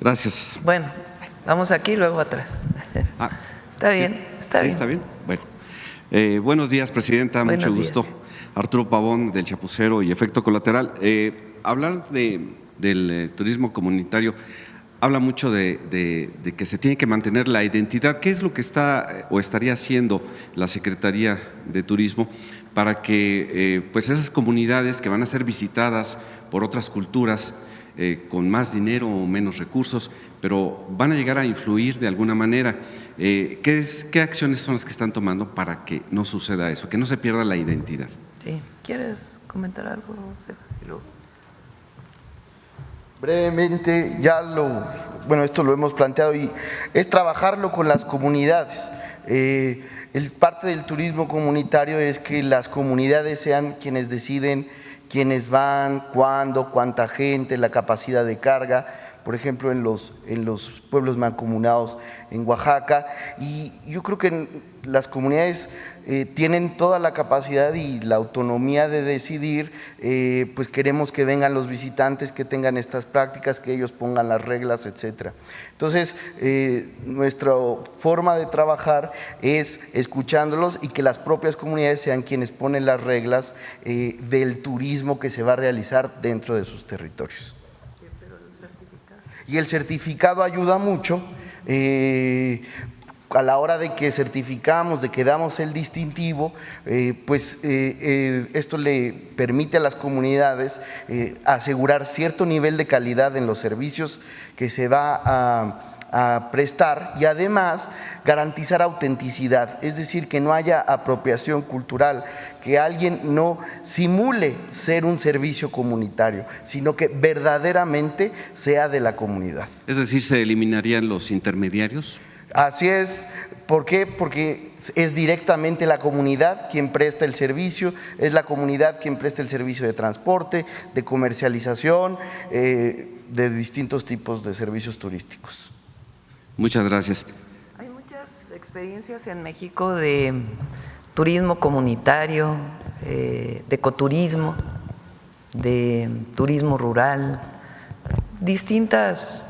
Gracias. Bueno, vamos aquí, luego atrás. Está bien, sí, está bien. Está bien. Bueno. Buenos días, Presidenta. Buenos Mucho gusto. días. Arturo Pavón, del Chapucero y Efecto Colateral. Hablar del turismo comunitario habla mucho de que se tiene que mantener la identidad. ¿Qué es lo que está o estaría haciendo la Secretaría de Turismo para que pues esas comunidades que van a ser visitadas por otras culturas con más dinero o menos recursos, pero van a llegar a influir de alguna manera? ¿Qué acciones son las que están tomando para que no suceda eso, que no se pierda la identidad? Sí. ¿Quieres comentar algo, Sebastián? Brevemente, esto lo hemos planteado y es trabajarlo con las comunidades. Parte del turismo comunitario es que las comunidades sean quienes deciden quiénes van, cuándo, cuánta gente, la capacidad de carga, por ejemplo en los pueblos mancomunados en Oaxaca, y yo creo que las comunidades tienen toda la capacidad y la autonomía de decidir, pues queremos que vengan los visitantes, que tengan estas prácticas, que ellos pongan las reglas, etcétera. Entonces, nuestra forma de trabajar es escuchándolos y que las propias comunidades sean quienes ponen las reglas del turismo que se va a realizar dentro de sus territorios. Y el certificado ayuda mucho a la hora de que certificamos, de que damos el distintivo, esto le permite a las comunidades asegurar cierto nivel de calidad en los servicios que se va a prestar y además garantizar autenticidad, es decir, que no haya apropiación cultural, que alguien no simule ser un servicio comunitario, sino que verdaderamente sea de la comunidad. Es decir, ¿se eliminarían los intermediarios? Así es. ¿Por qué? Porque es directamente la comunidad quien presta el servicio, es la comunidad quien presta el servicio de transporte, de comercialización, de distintos tipos de servicios turísticos. Muchas gracias. Hay muchas experiencias en México de turismo comunitario, de ecoturismo, de turismo rural, distintas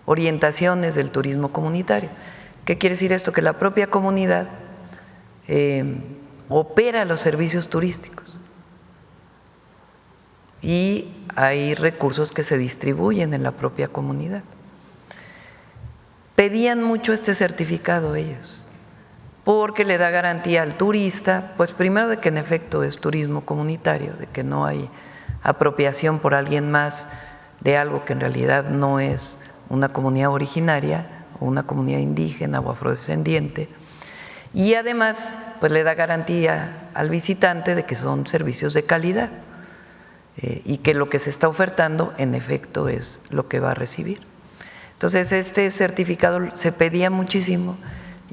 orientaciones del turismo comunitario. ¿Qué quiere decir esto? Que la propia comunidad opera los servicios turísticos y hay recursos que se distribuyen en la propia comunidad. Pedían mucho este certificado ellos, porque le da garantía al turista, pues primero de que en efecto es turismo comunitario, de que no hay apropiación por alguien más de algo que en realidad no es una comunidad originaria o una comunidad indígena o afrodescendiente, y además pues le da garantía al visitante de que son servicios de calidad y que lo que se está ofertando en efecto es lo que va a recibir. Entonces este certificado se pedía muchísimo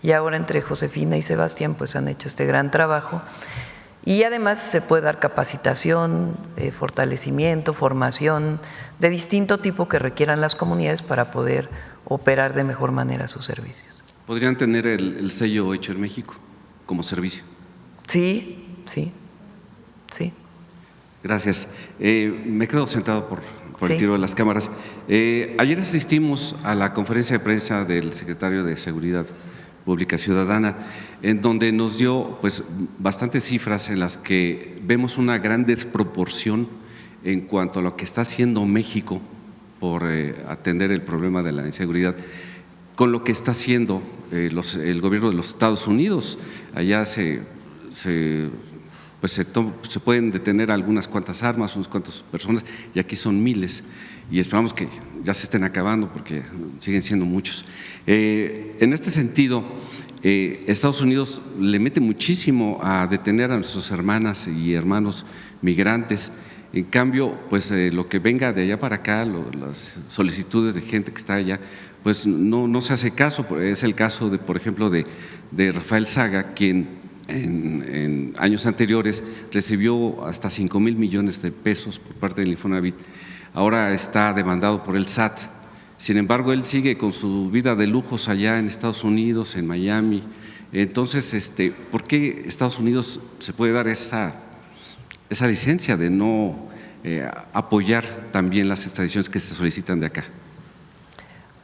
y ahora entre Josefina y Sebastián pues han hecho este gran trabajo y además se puede dar capacitación, fortalecimiento, formación de distinto tipo que requieran las comunidades para poder operar de mejor manera sus servicios. ¿Podrían tener el sello Hecho en México como servicio? Sí. Gracias. Me quedo sentado por el tiro de las cámaras. Ayer asistimos a la conferencia de prensa del secretario de Seguridad Pública Ciudadana, en donde nos dio pues bastantes cifras en las que vemos una gran desproporción en cuanto a lo que está haciendo México por atender el problema de la inseguridad con lo que está haciendo el gobierno de los Estados Unidos. Allá se pueden detener algunas cuantas armas, unas cuantas personas, y aquí son miles, y esperamos que ya se estén acabando porque siguen siendo muchos. En este sentido, Estados Unidos le mete muchísimo a detener a nuestras hermanas y hermanos migrantes. En cambio, pues lo que venga de allá para acá, las solicitudes de gente que está allá, pues no se hace caso. Es el caso de, por ejemplo, de Rafael Saga, quien en años anteriores recibió hasta 5,000 millones de pesos por parte del Infonavit, ahora está demandado por el SAT. Sin embargo, él sigue con su vida de lujos allá en Estados Unidos, en Miami. Entonces, ¿por qué Estados Unidos se puede dar esa licencia de no apoyar también las extradiciones que se solicitan de acá?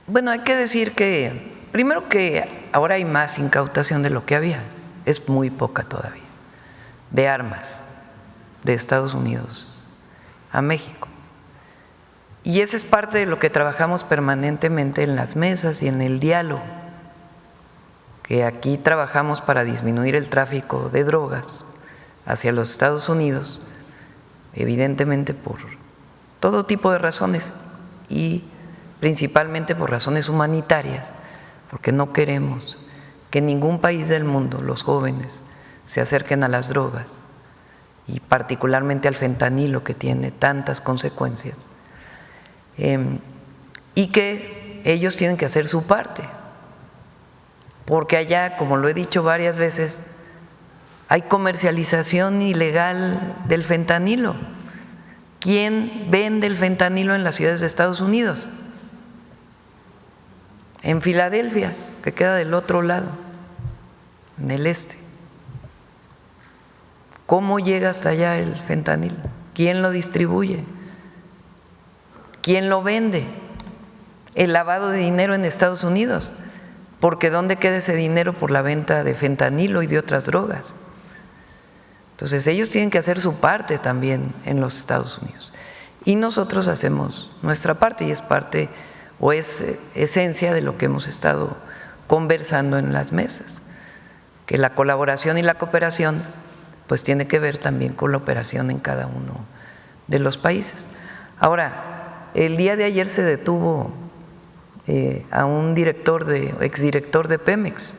Bueno, hay que decir que, primero que ahora hay más incautación de lo que había, es muy poca todavía, de armas de Estados Unidos a México. Y ese es parte de lo que trabajamos permanentemente en las mesas y en el diálogo, que aquí trabajamos para disminuir el tráfico de drogas hacia los Estados Unidos, evidentemente por todo tipo de razones y principalmente por razones humanitarias, porque no queremos que en ningún país del mundo los jóvenes se acerquen a las drogas y particularmente al fentanilo, que tiene tantas consecuencias, y que ellos tienen que hacer su parte, porque allá, como lo he dicho varias veces, hay comercialización ilegal del fentanilo. ¿Quién vende el fentanilo en las ciudades de Estados Unidos? En Filadelfia, que queda del otro lado, en el este. ¿Cómo llega hasta allá el fentanilo? ¿Quién lo distribuye? ¿Quién lo vende? El lavado de dinero en Estados Unidos, porque ¿dónde queda ese dinero por la venta de fentanilo y de otras drogas? Entonces ellos tienen que hacer su parte también en los Estados Unidos y nosotros hacemos nuestra parte, y es parte o es esencia de lo que hemos estado conversando en las mesas, que la colaboración y la cooperación pues tiene que ver también con la operación en cada uno de los países. Ahora, el día de ayer se detuvo a un exdirector de Pemex,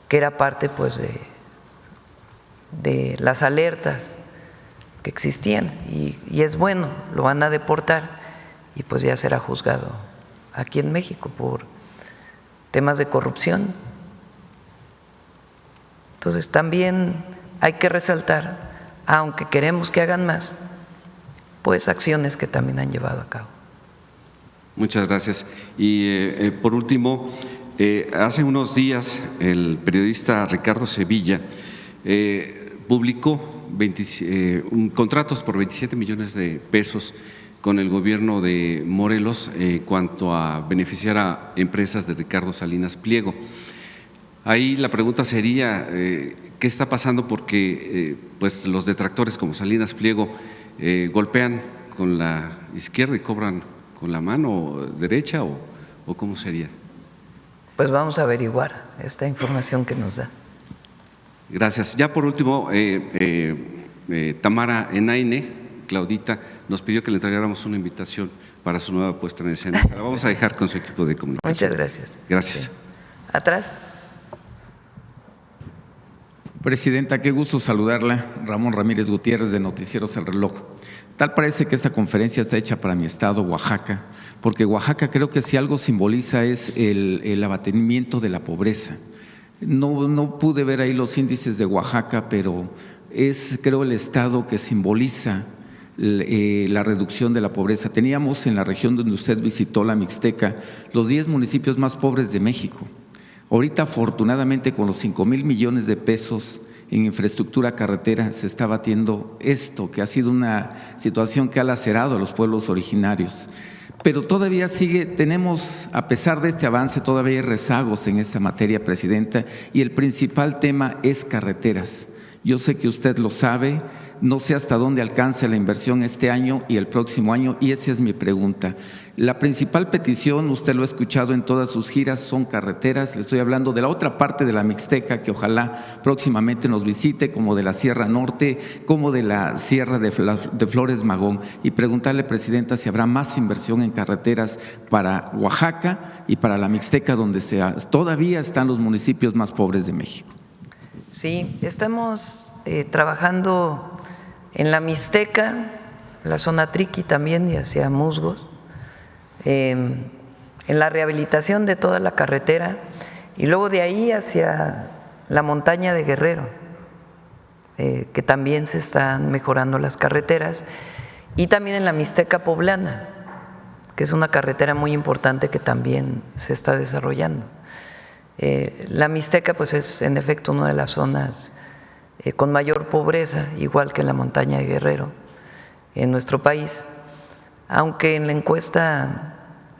que era parte pues de las alertas que existían, y es bueno, lo van a deportar y pues ya será juzgado aquí en México por temas de corrupción. Entonces también hay que resaltar, aunque queremos que hagan más, pues acciones que también han llevado a cabo. Muchas gracias. Y por último, hace unos días el periodista Ricardo Sevilla publicó contratos por 27 millones de pesos con el gobierno de Morelos en cuanto a beneficiar a empresas de Ricardo Salinas Pliego. Ahí la pregunta sería, ¿qué está pasando? Porque pues los detractores como Salinas Pliego golpean con la izquierda y cobran con la mano derecha, o ¿cómo sería? Pues vamos a averiguar esta información que nos da. Gracias. Ya por último, Tamara Enaine, Claudita, nos pidió que le entregáramos una invitación para su nueva puesta en escena. La vamos a dejar con su equipo de comunicación. Muchas gracias. Gracias. Sí. Atrás. Presidenta, qué gusto saludarla. Ramón Ramírez Gutiérrez, de Noticieros El Reloj. Tal parece que esta conferencia está hecha para mi estado, Oaxaca, porque Oaxaca creo que si algo simboliza es el abatimiento de la pobreza. No pude ver ahí los índices de Oaxaca, pero es, creo, el estado que simboliza la reducción de la pobreza. Teníamos en la región donde usted visitó, la Mixteca, los 10 municipios más pobres de México. Ahorita, afortunadamente, con los 5,000 millones de pesos en infraestructura carretera, se está batiendo esto, que ha sido una situación que ha lacerado a los pueblos originarios. Pero todavía tenemos, a pesar de este avance, todavía hay rezagos en esta materia, Presidenta, y el principal tema es carreteras. Yo sé que usted lo sabe, no sé hasta dónde alcance la inversión este año y el próximo año, y esa es mi pregunta. La principal petición, usted lo ha escuchado en todas sus giras, son carreteras. Le estoy hablando de la otra parte de la Mixteca, que ojalá próximamente nos visite, como de la Sierra Norte, como de la Sierra de Flores Magón, y preguntarle, Presidenta, si habrá más inversión en carreteras para Oaxaca y para la Mixteca, donde todavía están los municipios más pobres de México. Sí, estamos trabajando en la Mixteca, la zona Triqui también, y hacia Musgos, en la rehabilitación de toda la carretera, y luego de ahí hacia la montaña de Guerrero, que también se están mejorando las carreteras, y también en la Mixteca Poblana, que es una carretera muy importante que también se está desarrollando. La Mixteca pues es en efecto una de las zonas con mayor pobreza, igual que la montaña de Guerrero en nuestro país, aunque en la encuesta,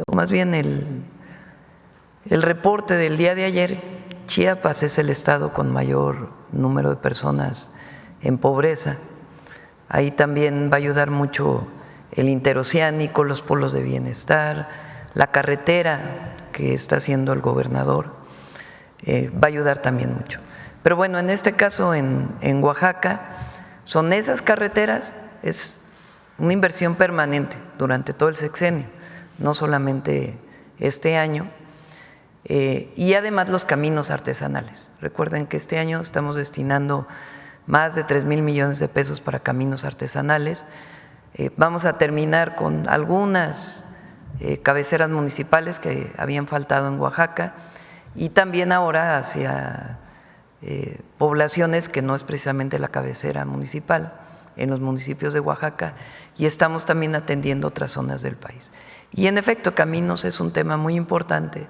o más bien el reporte del día de ayer, Chiapas es el estado con mayor número de personas en pobreza. Ahí también va a ayudar mucho el interoceánico, los polos de bienestar, la carretera que está haciendo el gobernador, va a ayudar también mucho. Pero bueno, en este caso en Oaxaca, son esas carreteras, es una inversión permanente durante todo el sexenio, no solamente este año, y además los caminos artesanales. Recuerden que este año estamos destinando más de 3,000 millones de pesos para caminos artesanales. Vamos a terminar con algunas cabeceras municipales que habían faltado en Oaxaca y también ahora hacia poblaciones que no es precisamente la cabecera municipal en los municipios de Oaxaca, y estamos también atendiendo otras zonas del país. Y en efecto, caminos es un tema muy importante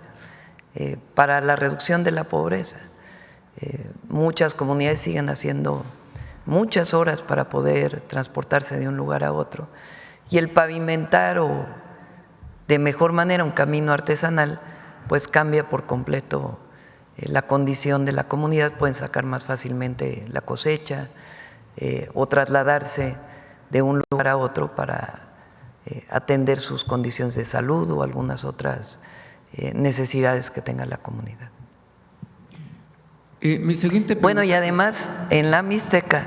para la reducción de la pobreza. Muchas comunidades siguen haciendo muchas horas para poder transportarse de un lugar a otro, y el pavimentar o de mejor manera un camino artesanal pues cambia por completo la condición de la comunidad. Pueden sacar más fácilmente la cosecha o trasladarse de un lugar a otro para atender sus condiciones de salud o algunas otras necesidades que tenga la comunidad. Mi siguiente pregunta. Bueno, y además en la Mixteca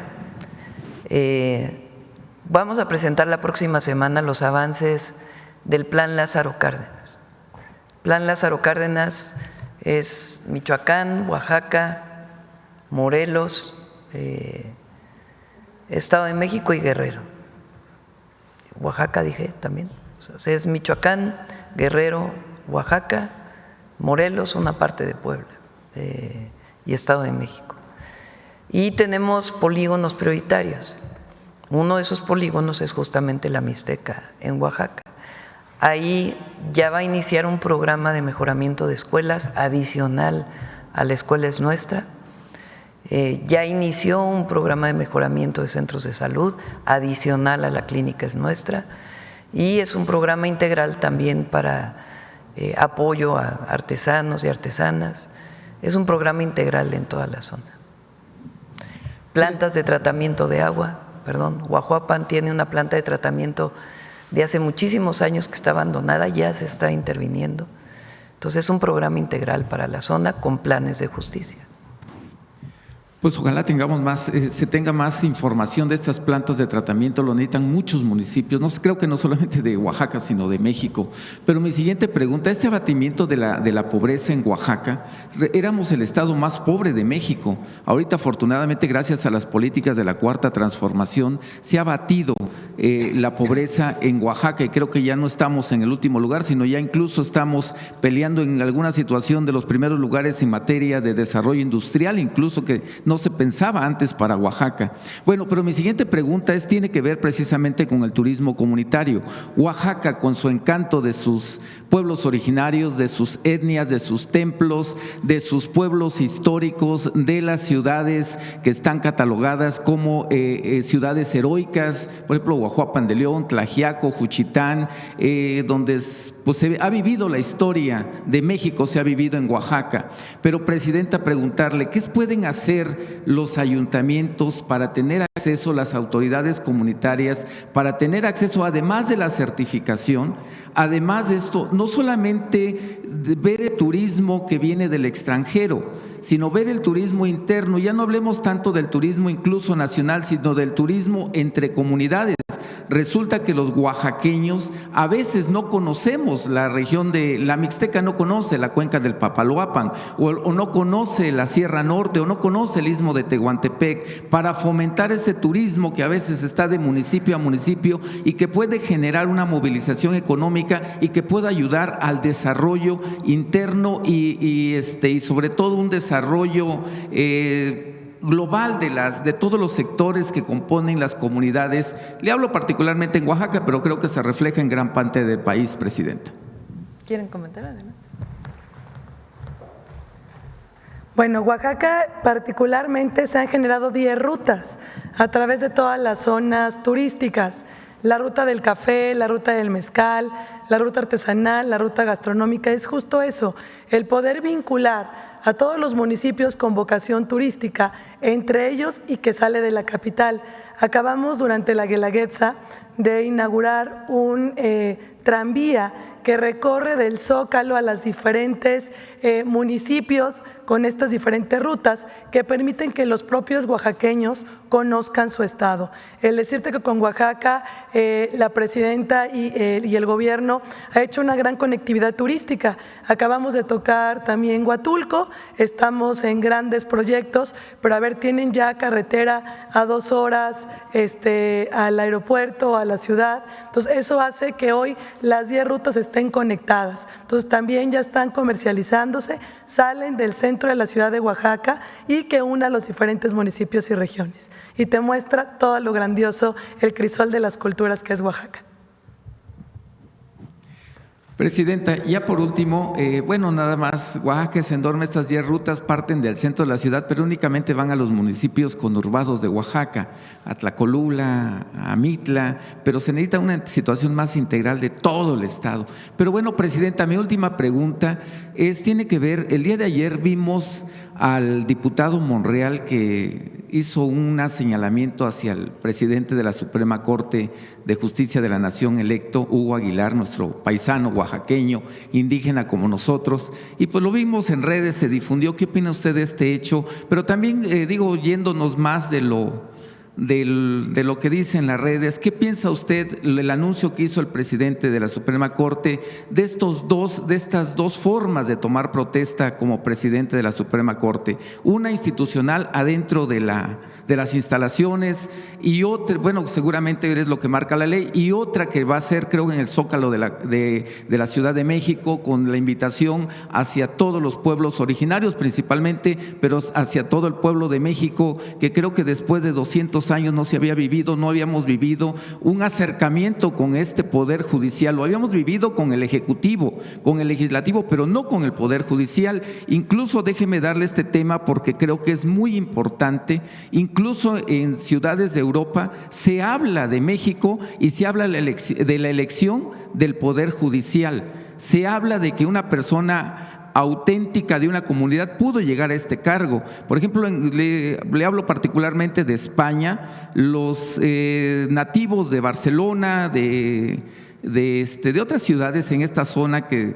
vamos a presentar la próxima semana los avances del Plan Lázaro Cárdenas. Plan Lázaro Cárdenas es Michoacán, Oaxaca, Morelos, Estado de México y Guerrero. Oaxaca dije también. O sea, es Michoacán, Guerrero, Oaxaca, Morelos, una parte de Puebla y Estado de México. Y tenemos polígonos prioritarios. Uno de esos polígonos es justamente la Mixteca en Oaxaca. Ahí ya va a iniciar un programa de mejoramiento de escuelas adicional a la Escuela Es Nuestra. Ya inició un programa de mejoramiento de centros de salud adicional a la Clínica Es Nuestra, y es un programa integral también para apoyo a artesanos y artesanas. Es un programa integral en toda la zona. Plantas de tratamiento de agua, Huajuapan tiene una planta de tratamiento de hace muchísimos años que está abandonada, ya se está interviniendo. Entonces es un programa integral para la zona con planes de justicia. Pues ojalá tengamos más, se tenga más información de estas plantas de tratamiento, lo necesitan muchos municipios, creo que no solamente de Oaxaca, sino de México. Pero mi siguiente pregunta, este abatimiento de la pobreza en Oaxaca, éramos el estado más pobre de México. Ahorita, afortunadamente, gracias a las políticas de la Cuarta Transformación, se ha abatido la pobreza en Oaxaca, y creo que ya no estamos en el último lugar, sino ya incluso estamos peleando en alguna situación de los primeros lugares en materia de desarrollo industrial, incluso que no se pensaba antes para Oaxaca. Bueno, pero mi siguiente pregunta tiene que ver precisamente con el turismo comunitario. Oaxaca, con su encanto de sus pueblos originarios, de sus etnias, de sus templos, de sus pueblos históricos, de las ciudades que están catalogadas como ciudades heroicas, por ejemplo, Huajuapan de León, Tlaxiaco, Juchitán, donde pues se ha vivido la historia de México, se ha vivido en Oaxaca. Pero, Presidenta, preguntarle, ¿qué pueden hacer los ayuntamientos para tener acceso, las autoridades comunitarias, para tener acceso, además de la certificación, además de esto, no solamente ver el turismo que viene del extranjero, sino ver el turismo interno? Ya no hablemos tanto del turismo incluso nacional, sino del turismo entre comunidades. Resulta que los oaxaqueños a veces no conocemos la región de la Mixteca, no conoce la cuenca del Papaloapan, o no conoce la Sierra Norte, o no conoce el istmo de Tehuantepec, para fomentar este turismo que a veces está de municipio a municipio y que puede generar una movilización económica y que pueda ayudar al desarrollo interno y sobre todo un desarrollo global de todos los sectores que componen las comunidades. Le hablo particularmente en Oaxaca, pero creo que se refleja en gran parte del país, Presidenta. ¿Quieren comentar? Adelante. Bueno, Oaxaca particularmente se han generado 10 rutas a través de todas las zonas turísticas. la ruta del café, la ruta del mezcal, la ruta artesanal, la ruta gastronómica, es justo eso, el poder vincular a todos los municipios con vocación turística, entre ellos y que sale de la capital. Acabamos durante la Guelaguetza de inaugurar un tranvía que recorre del Zócalo a los diferentes municipios con estas diferentes rutas que permiten que los propios oaxaqueños conozcan su estado. El decirte que con Oaxaca la presidenta y el gobierno ha hecho una gran conectividad turística. Acabamos de tocar también Huatulco, estamos en grandes proyectos, pero a ver, tienen ya carretera a 2 horas al aeropuerto, a la ciudad. Entonces eso hace que hoy las 10 rutas estén conectadas. Entonces también ya están comercializándose, salen del centro de la ciudad de Oaxaca y que una a los diferentes municipios y regiones. Y te muestra todo lo grandioso, el crisol de las culturas que es Oaxaca. Presidenta, ya por último, bueno, nada más, Oaxaca se enorme, estas 10 rutas parten del centro de la ciudad, pero únicamente van a los municipios conurbados de Oaxaca, a Tlacolula, a Mitla, pero se necesita una situación más integral de todo el estado. Pero bueno, Presidenta, mi última pregunta tiene que ver, el día de ayer vimos al diputado Monreal que hizo un señalamiento hacia el presidente de la Suprema Corte de Justicia de la Nación electo, Hugo Aguilar, nuestro paisano oaxaqueño, indígena como nosotros, y pues lo vimos en redes, se difundió. ¿Qué opina usted de este hecho? Pero también, yéndonos más de lo que dice en las redes, ¿qué piensa usted del anuncio que hizo el presidente de la Suprema Corte de estas dos formas de tomar protesta como presidente de la Suprema Corte? Una institucional adentro de las instalaciones y otra, bueno, seguramente es lo que marca la ley, y otra que va a ser, creo, en el Zócalo de la Ciudad de México, con la invitación hacia todos los pueblos originarios principalmente, pero hacia todo el pueblo de México, que creo que después de 200 años no habíamos vivido un acercamiento con este Poder Judicial. Lo habíamos vivido con el Ejecutivo, con el Legislativo, pero no con el Poder Judicial. Incluso déjeme darle este tema porque creo que es muy importante. Incluso en ciudades de Europa se habla de México y se habla de la elección del Poder Judicial. Se habla de que una persona auténtica de una comunidad pudo llegar a este cargo. Por ejemplo, le hablo particularmente de España, los nativos de Barcelona, de otras ciudades en esta zona que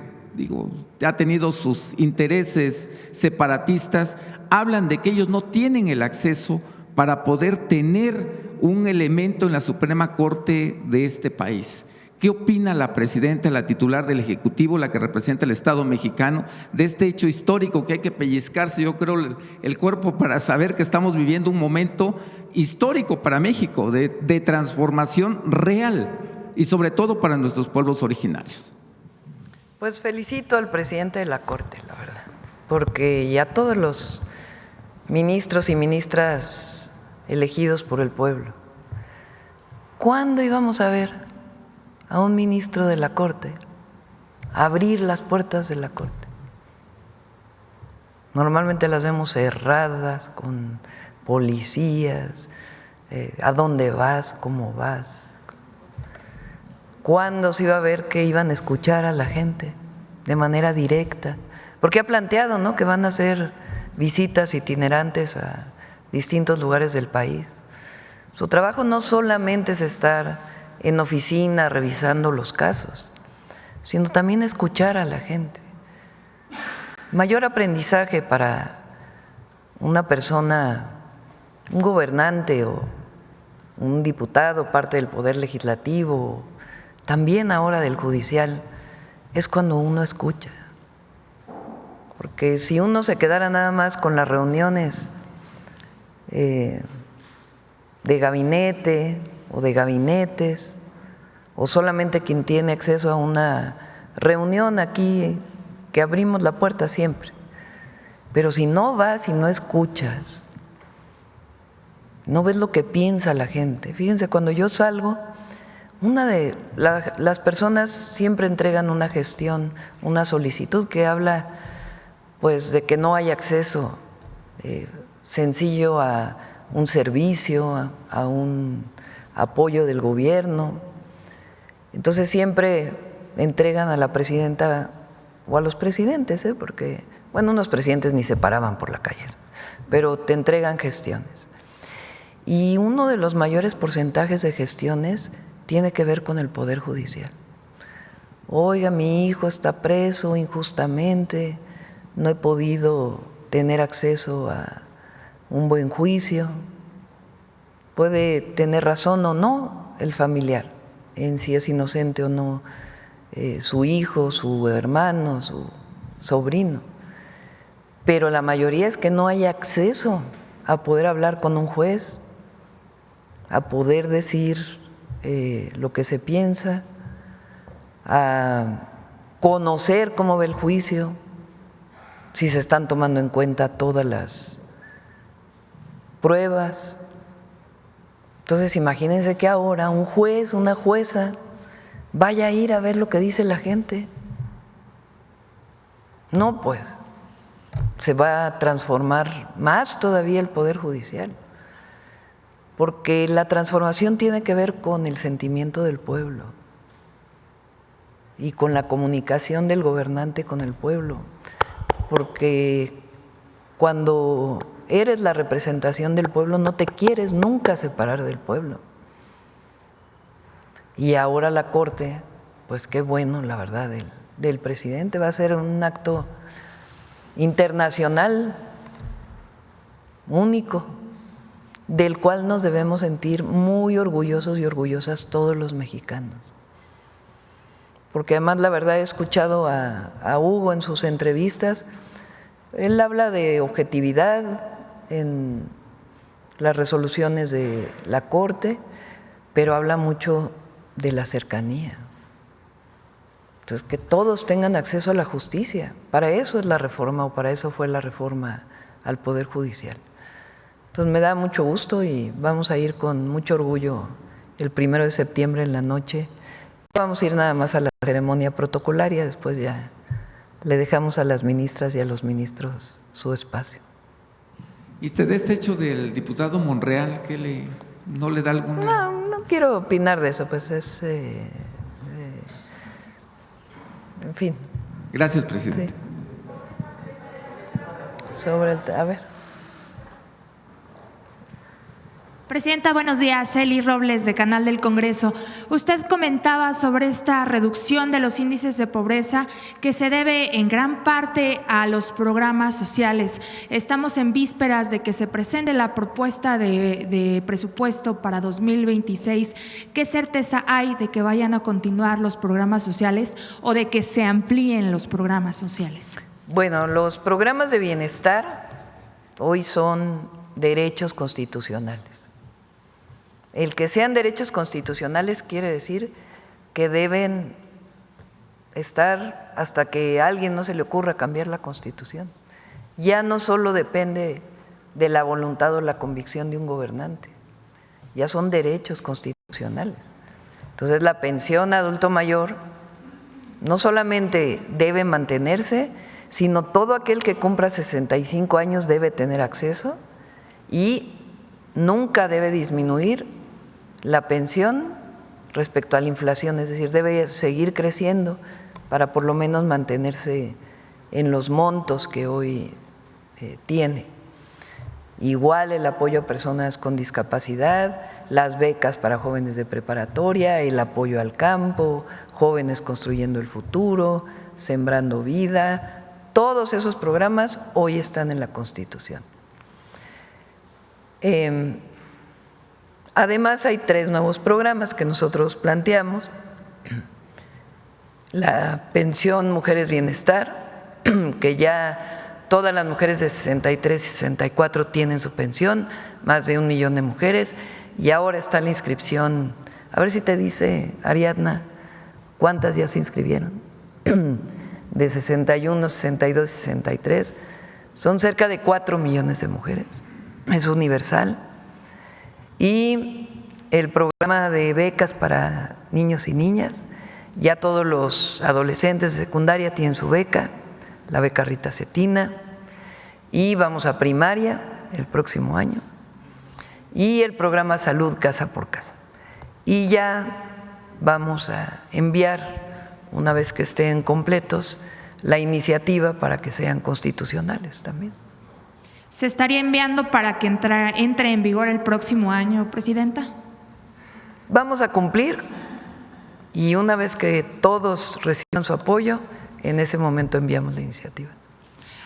ha tenido sus intereses separatistas, hablan de que ellos no tienen el acceso para poder tener un elemento en la Suprema Corte de este país. ¿Qué opina la presidenta, la titular del Ejecutivo, la que representa el Estado mexicano, de este hecho histórico que hay que pellizcarse, yo creo, el cuerpo para saber que estamos viviendo un momento histórico para México, de transformación real y sobre todo para nuestros pueblos originarios? Pues felicito al presidente de la Corte, la verdad, porque ya todos los ministros y ministras elegidos por el pueblo, ¿cuándo íbamos a ver a un ministro de la Corte abrir las puertas de la Corte? Normalmente las vemos cerradas, con policías, ¿a dónde vas? ¿Cómo vas? ¿Cuándo se iba a ver que iban a escuchar a la gente de manera directa? Porque ha planteado, ¿no?, que van a hacer visitas itinerantes a distintos lugares del país. Su trabajo no solamente es estar en oficina revisando los casos, sino también escuchar a la gente. Mayor aprendizaje para una persona, un gobernante o un diputado, parte del Poder Legislativo, también ahora del Judicial, es cuando uno escucha. Porque si uno se quedara nada más con las reuniones de gabinete o de gabinetes, o solamente quien tiene acceso a una reunión aquí, que abrimos la puerta siempre, pero si no vas y no escuchas, no ves lo que piensa la gente. Fíjense, cuando yo salgo, las personas siempre entregan una gestión, una solicitud que habla pues de que no hay acceso sencillo a un servicio, a un apoyo del gobierno, Entonces siempre entregan a la presidenta o a los presidentes, porque, bueno, unos presidentes ni se paraban por la calle, pero te entregan gestiones. Y uno de los mayores porcentajes de gestiones tiene que ver con el Poder Judicial. Oiga, mi hijo está preso injustamente, no he podido tener acceso a un buen juicio. Puede tener razón o no el familiar en si es inocente o no su hijo, su hermano, su sobrino. Pero la mayoría es que no hay acceso a poder hablar con un juez, a poder decir lo que se piensa, a conocer cómo va el juicio, si se están tomando en cuenta todas las pruebas. Entonces imagínense que ahora un juez, una jueza, vaya a ir a ver lo que dice la gente. No, pues se va a transformar más todavía el Poder Judicial, porque la transformación tiene que ver con el sentimiento del pueblo y con la comunicación del gobernante con el pueblo, porque cuando eres la representación del pueblo no te quieres nunca separar del pueblo. Y ahora la Corte, pues qué bueno, la verdad, del presidente, va a ser un acto internacional único, del cual nos debemos sentir muy orgullosos y orgullosas todos los mexicanos. Porque además, la verdad, he escuchado a Hugo en sus entrevistas, él habla de objetividad en las resoluciones de la Corte, pero habla mucho de la cercanía. Entonces, que todos tengan acceso a la justicia. Para eso es la reforma, o para eso fue la reforma al Poder Judicial. Entonces, me da mucho gusto y vamos a ir con mucho orgullo el 1 de septiembre en la noche. Vamos a ir nada más a la ceremonia protocolaria, después ya le dejamos a las ministras y a los ministros su espacio. ¿Y usted de este hecho del diputado Monreal, no le da alguna? No quiero opinar de eso, pues es… en fin. Gracias, presidente. Sí. A ver. Presidenta, buenos días. Eli Robles, de Canal del Congreso. Usted comentaba sobre esta reducción de los índices de pobreza que se debe en gran parte a los programas sociales. Estamos en vísperas de que se presente la propuesta de presupuesto para 2026. ¿Qué certeza hay de que vayan a continuar los programas sociales o de que se amplíen los programas sociales? Bueno, los programas de bienestar hoy son derechos constitucionales. El que sean derechos constitucionales quiere decir que deben estar hasta que a alguien no se le ocurra cambiar la Constitución. Ya no solo depende de la voluntad o la convicción de un gobernante, ya son derechos constitucionales. Entonces, la pensión adulto mayor no solamente debe mantenerse, sino todo aquel que cumpla 65 años debe tener acceso y nunca debe disminuir la pensión respecto a la inflación, es decir, debe seguir creciendo para por lo menos mantenerse en los montos que hoy tiene. Igual el apoyo a personas con discapacidad, las becas para jóvenes de preparatoria, el apoyo al campo, jóvenes construyendo el futuro, sembrando vida, todos esos programas hoy están en la Constitución. Además, hay 3 nuevos programas que nosotros planteamos. La pensión Mujeres Bienestar, que ya todas las mujeres de 63 y 64 tienen su pensión, más de 1 millón de mujeres, y ahora está la inscripción. A ver si te dice, Ariadna, ¿cuántas ya se inscribieron? De 61, 62 y 63, son cerca de 4 millones de mujeres, es universal. Y el programa de becas para niños y niñas, ya todos los adolescentes de secundaria tienen su beca, la beca Rita Cetina, y vamos a primaria el próximo año, y el programa Salud Casa por Casa. Y ya vamos a enviar, una vez que estén completos, la iniciativa para que sean constitucionales también. ¿Se estaría enviando para que entre en vigor el próximo año, Presidenta? Vamos a cumplir y una vez que todos reciban su apoyo, en ese momento enviamos la iniciativa.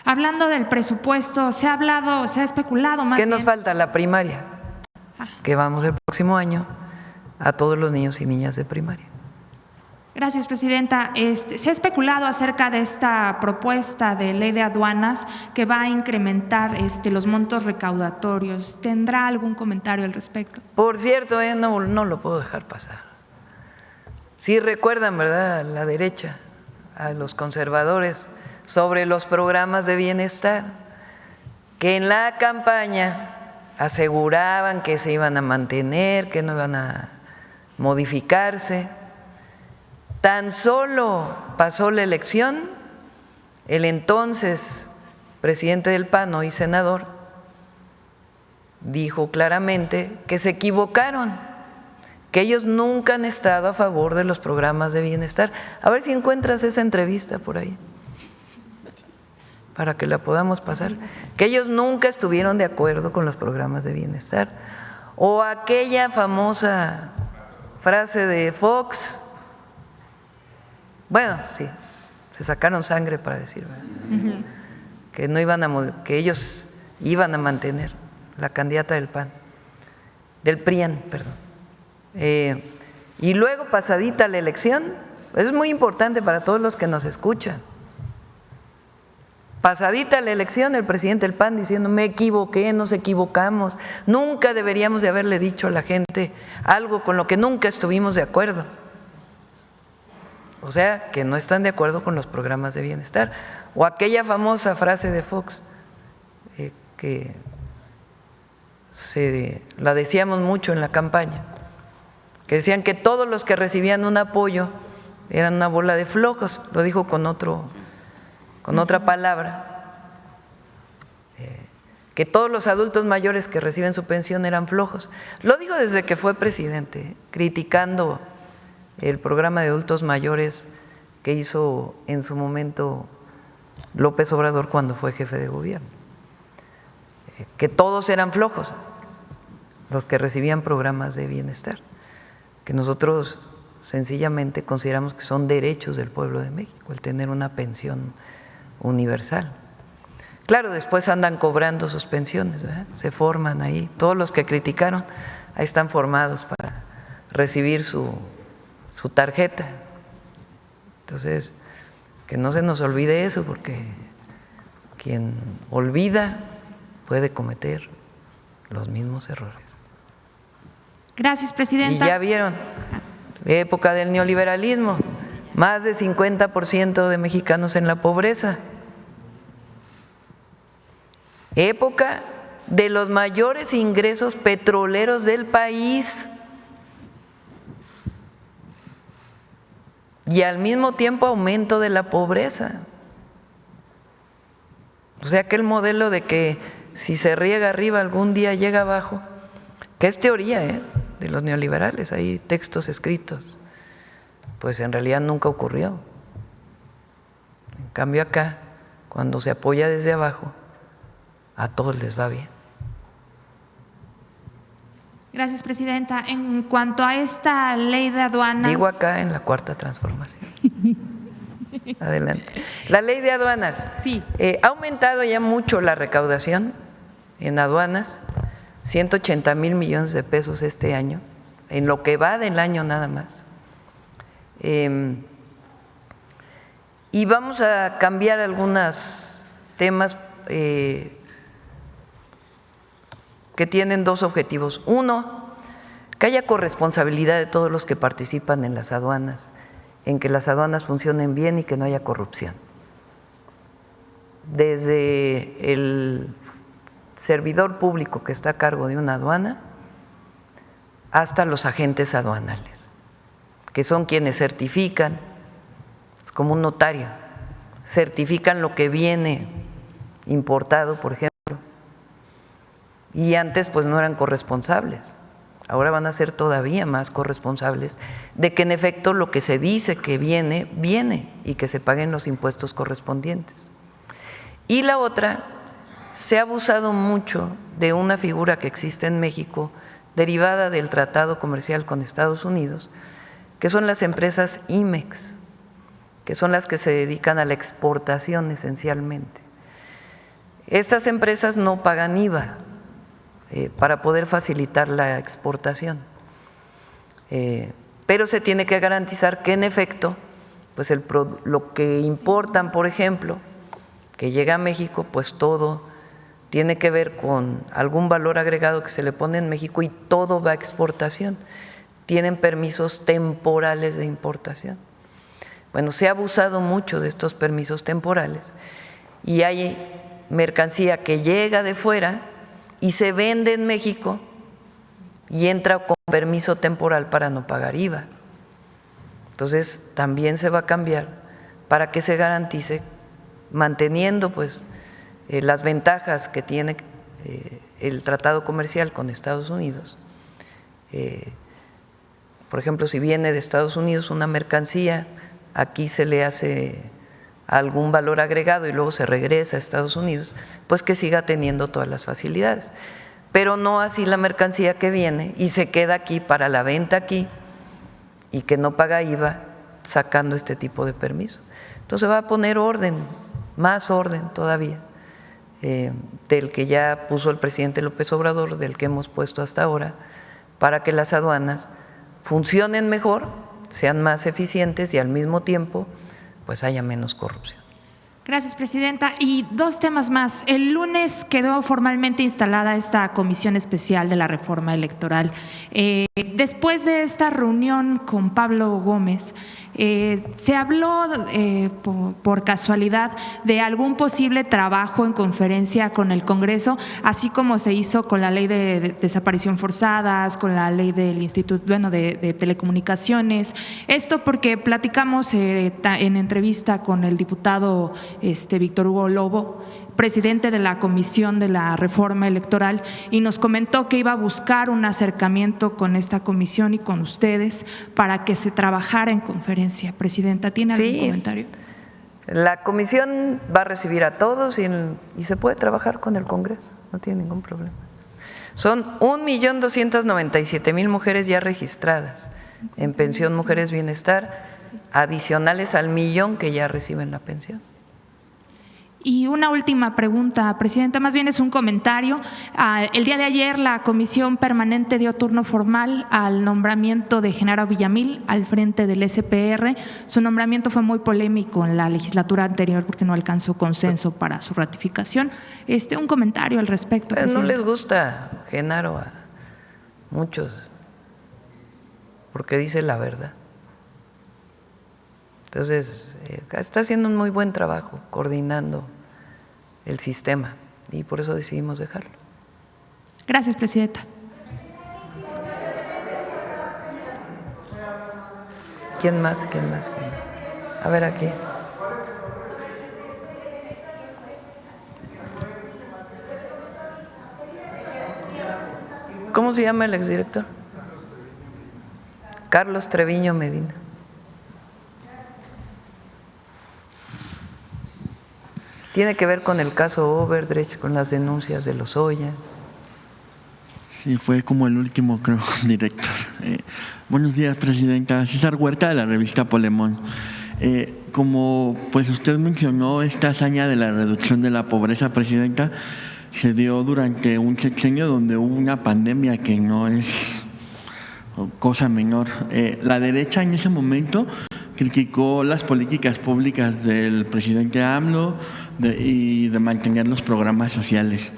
Hablando del presupuesto, se ha especulado más ¿Qué bien. nos falta? La primaria, que vamos el próximo año a todos los niños y niñas de primaria. Gracias, Presidenta. Se ha especulado acerca de esta propuesta de ley de aduanas que va a incrementar los montos recaudatorios. ¿Tendrá algún comentario al respecto? Por cierto, no lo puedo dejar pasar. Sí recuerdan, ¿verdad?, a la derecha, a los conservadores, sobre los programas de bienestar, que en la campaña aseguraban que se iban a mantener, que no iban a modificarse. Tan solo pasó la elección, el entonces presidente del PAN, hoy senador, dijo claramente que se equivocaron, que ellos nunca han estado a favor de los programas de bienestar. A ver si encuentras esa entrevista por ahí, para que la podamos pasar, que ellos nunca estuvieron de acuerdo con los programas de bienestar. O aquella famosa frase de Fox, bueno, sí, se sacaron sangre para decir, ¿verdad? Que no iban que ellos iban a mantener la candidata del PAN, del PRIAN, perdón. Y luego, pasadita la elección, es muy importante para todos los que nos escuchan. Pasadita la elección, el presidente del PAN diciendo: me equivoqué, nos equivocamos, nunca deberíamos de haberle dicho a la gente algo con lo que nunca estuvimos de acuerdo. O sea, que no están de acuerdo con los programas de bienestar. O aquella famosa frase de Fox, que la decíamos mucho en la campaña, que decían que todos los que recibían un apoyo eran una bola de flojos, lo dijo con otra palabra, que todos los adultos mayores que reciben su pensión eran flojos. Lo dijo desde que fue presidente, criticando el programa de adultos mayores que hizo en su momento López Obrador cuando fue jefe de gobierno, que todos eran flojos los que recibían programas de bienestar, que nosotros sencillamente consideramos que son derechos del pueblo de México el tener una pensión universal. Claro, después andan cobrando sus pensiones, ¿verdad? Se forman ahí, todos los que criticaron ahí están formados para recibir su tarjeta. Entonces, que no se nos olvide eso, porque quien olvida puede cometer los mismos errores. Gracias, Presidenta. Y ya vieron, época del neoliberalismo, más de 50% de mexicanos en la pobreza. Época de los mayores ingresos petroleros del país. Y al mismo tiempo aumento de la pobreza. O sea, que el modelo de que si se riega arriba algún día llega abajo, que es teoría de los neoliberales, hay textos escritos, pues en realidad nunca ocurrió. En cambio acá, cuando se apoya desde abajo, a todos les va bien. Gracias, Presidenta. En cuanto a esta ley de aduanas… Digo acá en la Cuarta Transformación. Adelante. La ley de aduanas. Sí. Ha aumentado ya mucho la recaudación en aduanas, 180,000 millones de pesos este año, en lo que va del año nada más. Y vamos a cambiar algunos temas que tienen dos objetivos. Uno, que haya corresponsabilidad de todos los que participan en las aduanas, en que las aduanas funcionen bien y que no haya corrupción. Desde el servidor público que está a cargo de una aduana hasta los agentes aduanales, que son quienes certifican, es como un notario, certifican lo que viene importado, por ejemplo, y antes pues no eran corresponsables, Ahora van a ser todavía más corresponsables de que en efecto lo que se dice que viene, viene y que se paguen los impuestos correspondientes. Y la otra, se ha abusado mucho de una figura que existe en México derivada del tratado comercial con Estados Unidos, que son las empresas IMEX, que son las que se dedican a la exportación esencialmente. Estas empresas no pagan IVA para poder facilitar la exportación, pero se tiene que garantizar que en efecto, pues lo que importan, por ejemplo, que llega a México, pues todo tiene que ver con algún valor agregado que se le pone en México y todo va a exportación. Tienen permisos temporales de importación. Bueno, se ha abusado mucho de estos permisos temporales y hay mercancía que llega de fuera y se vende en México y entra con permiso temporal para no pagar IVA. Entonces, también se va a cambiar para que se garantice, manteniendo pues las ventajas que tiene el tratado comercial con Estados Unidos. Por ejemplo, si viene de Estados Unidos una mercancía, aquí se le hace algún valor agregado y luego se regresa a Estados Unidos, pues que siga teniendo todas las facilidades. Pero no así la mercancía que viene y se queda aquí para la venta aquí y que no paga IVA sacando este tipo de permiso. Entonces va a poner orden, más orden todavía, del que ya puso el presidente López Obrador, del que hemos puesto hasta ahora, para que las aduanas funcionen mejor, sean más eficientes y al mismo tiempo pues haya menos corrupción. Gracias, presidenta. Y dos temas más. El lunes quedó formalmente instalada esta comisión especial de la reforma electoral. Después de esta reunión con Pablo Gómez, se habló por casualidad de algún posible trabajo en conferencia con el Congreso, así como se hizo con la ley de desaparición forzadas, con la ley del Instituto, de Telecomunicaciones. Esto porque platicamos en entrevista con el diputado Víctor Hugo Lobo, presidente de la Comisión de la Reforma Electoral, y nos comentó que iba a buscar un acercamiento con esta comisión y con ustedes para que se trabajara en conferencia. Presidenta, ¿tiene algún comentario? La comisión va a recibir a todos y se puede trabajar con el Congreso, no tiene ningún problema. Son 1.297.000 mujeres ya registradas en pensión Mujeres Bienestar, adicionales al 1.000.000 que ya reciben la pensión. Y una última pregunta, presidenta, más bien es un comentario. El día de ayer la Comisión Permanente dio turno formal al nombramiento de Genaro Villamil al frente del SPR. Su nombramiento fue muy polémico en la legislatura anterior porque no alcanzó consenso para su ratificación. Un comentario al respecto, presidenta. No les gusta Genaro a muchos porque dice la verdad. Entonces, está haciendo un muy buen trabajo coordinando el sistema y por eso decidimos dejarlo. Gracias, presidenta. ¿Quién más? A ver, aquí. ¿Cómo se llama el exdirector? Carlos Treviño Medina. Tiene que ver con el caso Overdrecht, con las denuncias de Lozoya. Sí, fue como el último, creo, director. Buenos días, presidenta. César Huerta, de la revista Polemón. Como pues usted mencionó, esta hazaña de la reducción de la pobreza, presidenta, se dio durante un sexenio donde hubo una pandemia que no es cosa menor. La derecha en ese momento criticó las políticas públicas del presidente AMLO y de mantener los programas sociales.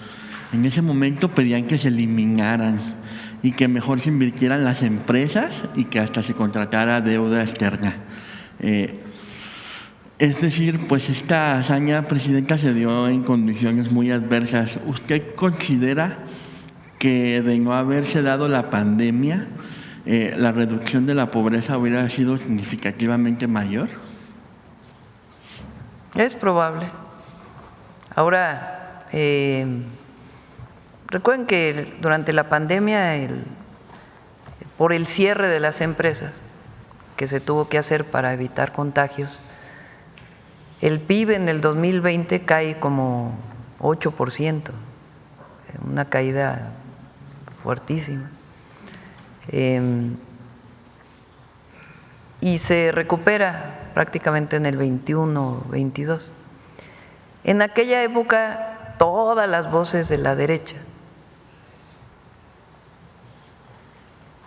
En ese momento pedían que se eliminaran y que mejor se invirtieran las empresas y que hasta se contratara deuda externa. Es decir, pues esta hazaña, presidenta, se dio en condiciones muy adversas. ¿Usted considera que de no haberse dado la pandemia, la reducción de la pobreza hubiera sido significativamente mayor? Es probable. Ahora, recuerden que durante la pandemia por el cierre de las empresas que se tuvo que hacer para evitar contagios, el PIB en el 2020 cae como 8%, una caída fuertísima. Y se recupera prácticamente en el 21, 22. En aquella época, todas las voces de la derecha,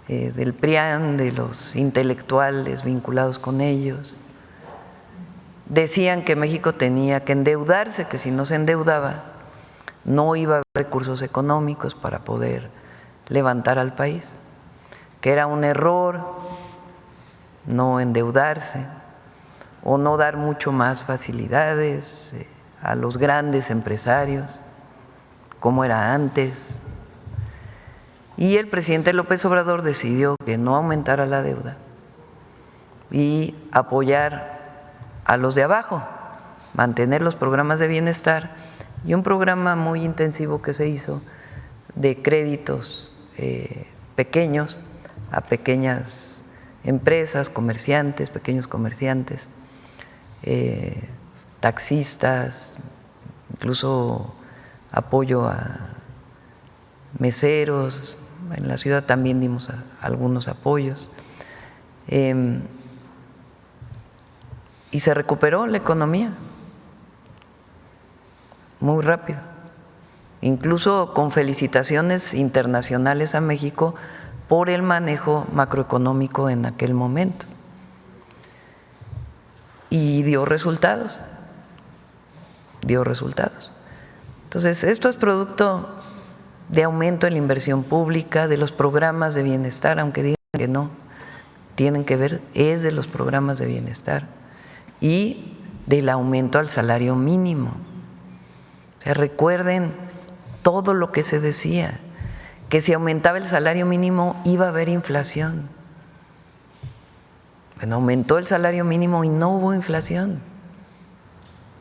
del PRIAN, de los intelectuales vinculados con ellos, decían que México tenía que endeudarse, que si no se endeudaba no iba a haber recursos económicos para poder levantar al país, que era un error no endeudarse o no dar mucho más facilidades a los grandes empresarios, como era antes. Y el presidente López Obrador decidió que no aumentara la deuda y apoyar a los de abajo, mantener los programas de bienestar y un programa muy intensivo que se hizo de créditos pequeños a pequeñas empresas, comerciantes, pequeños comerciantes, taxistas, incluso apoyo a meseros. En la ciudad también dimos algunos apoyos. Y se recuperó la economía muy rápido, incluso con felicitaciones internacionales a México por el manejo macroeconómico en aquel momento. Y dio resultados, Entonces, esto es producto de aumento en la inversión pública, de los programas de bienestar, aunque digan que no, tienen que ver, es de los programas de bienestar y del aumento al salario mínimo. O sea, recuerden todo lo que se decía, que si aumentaba el salario mínimo iba a haber inflación. Bueno, aumentó el salario mínimo y no hubo inflación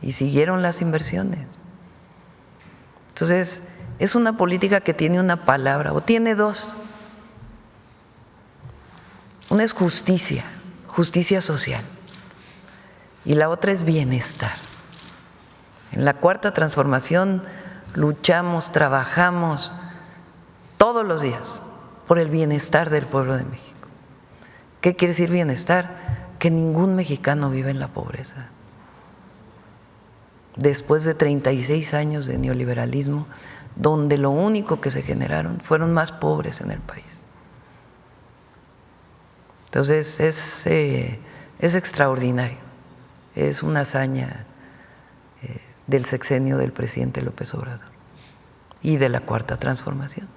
y siguieron las inversiones. Entonces, es una política que tiene una palabra, o tiene dos. Una es justicia, justicia social, y la otra es bienestar. En la Cuarta Transformación luchamos, trabajamos todos los días por el bienestar del pueblo de México. ¿Qué quiere decir bienestar? Que ningún mexicano vive en la pobreza. Después de 36 años de neoliberalismo, donde lo único que se generaron fueron más pobres en el país. Entonces es extraordinario, es una hazaña del sexenio del presidente López Obrador y de la Cuarta Transformación.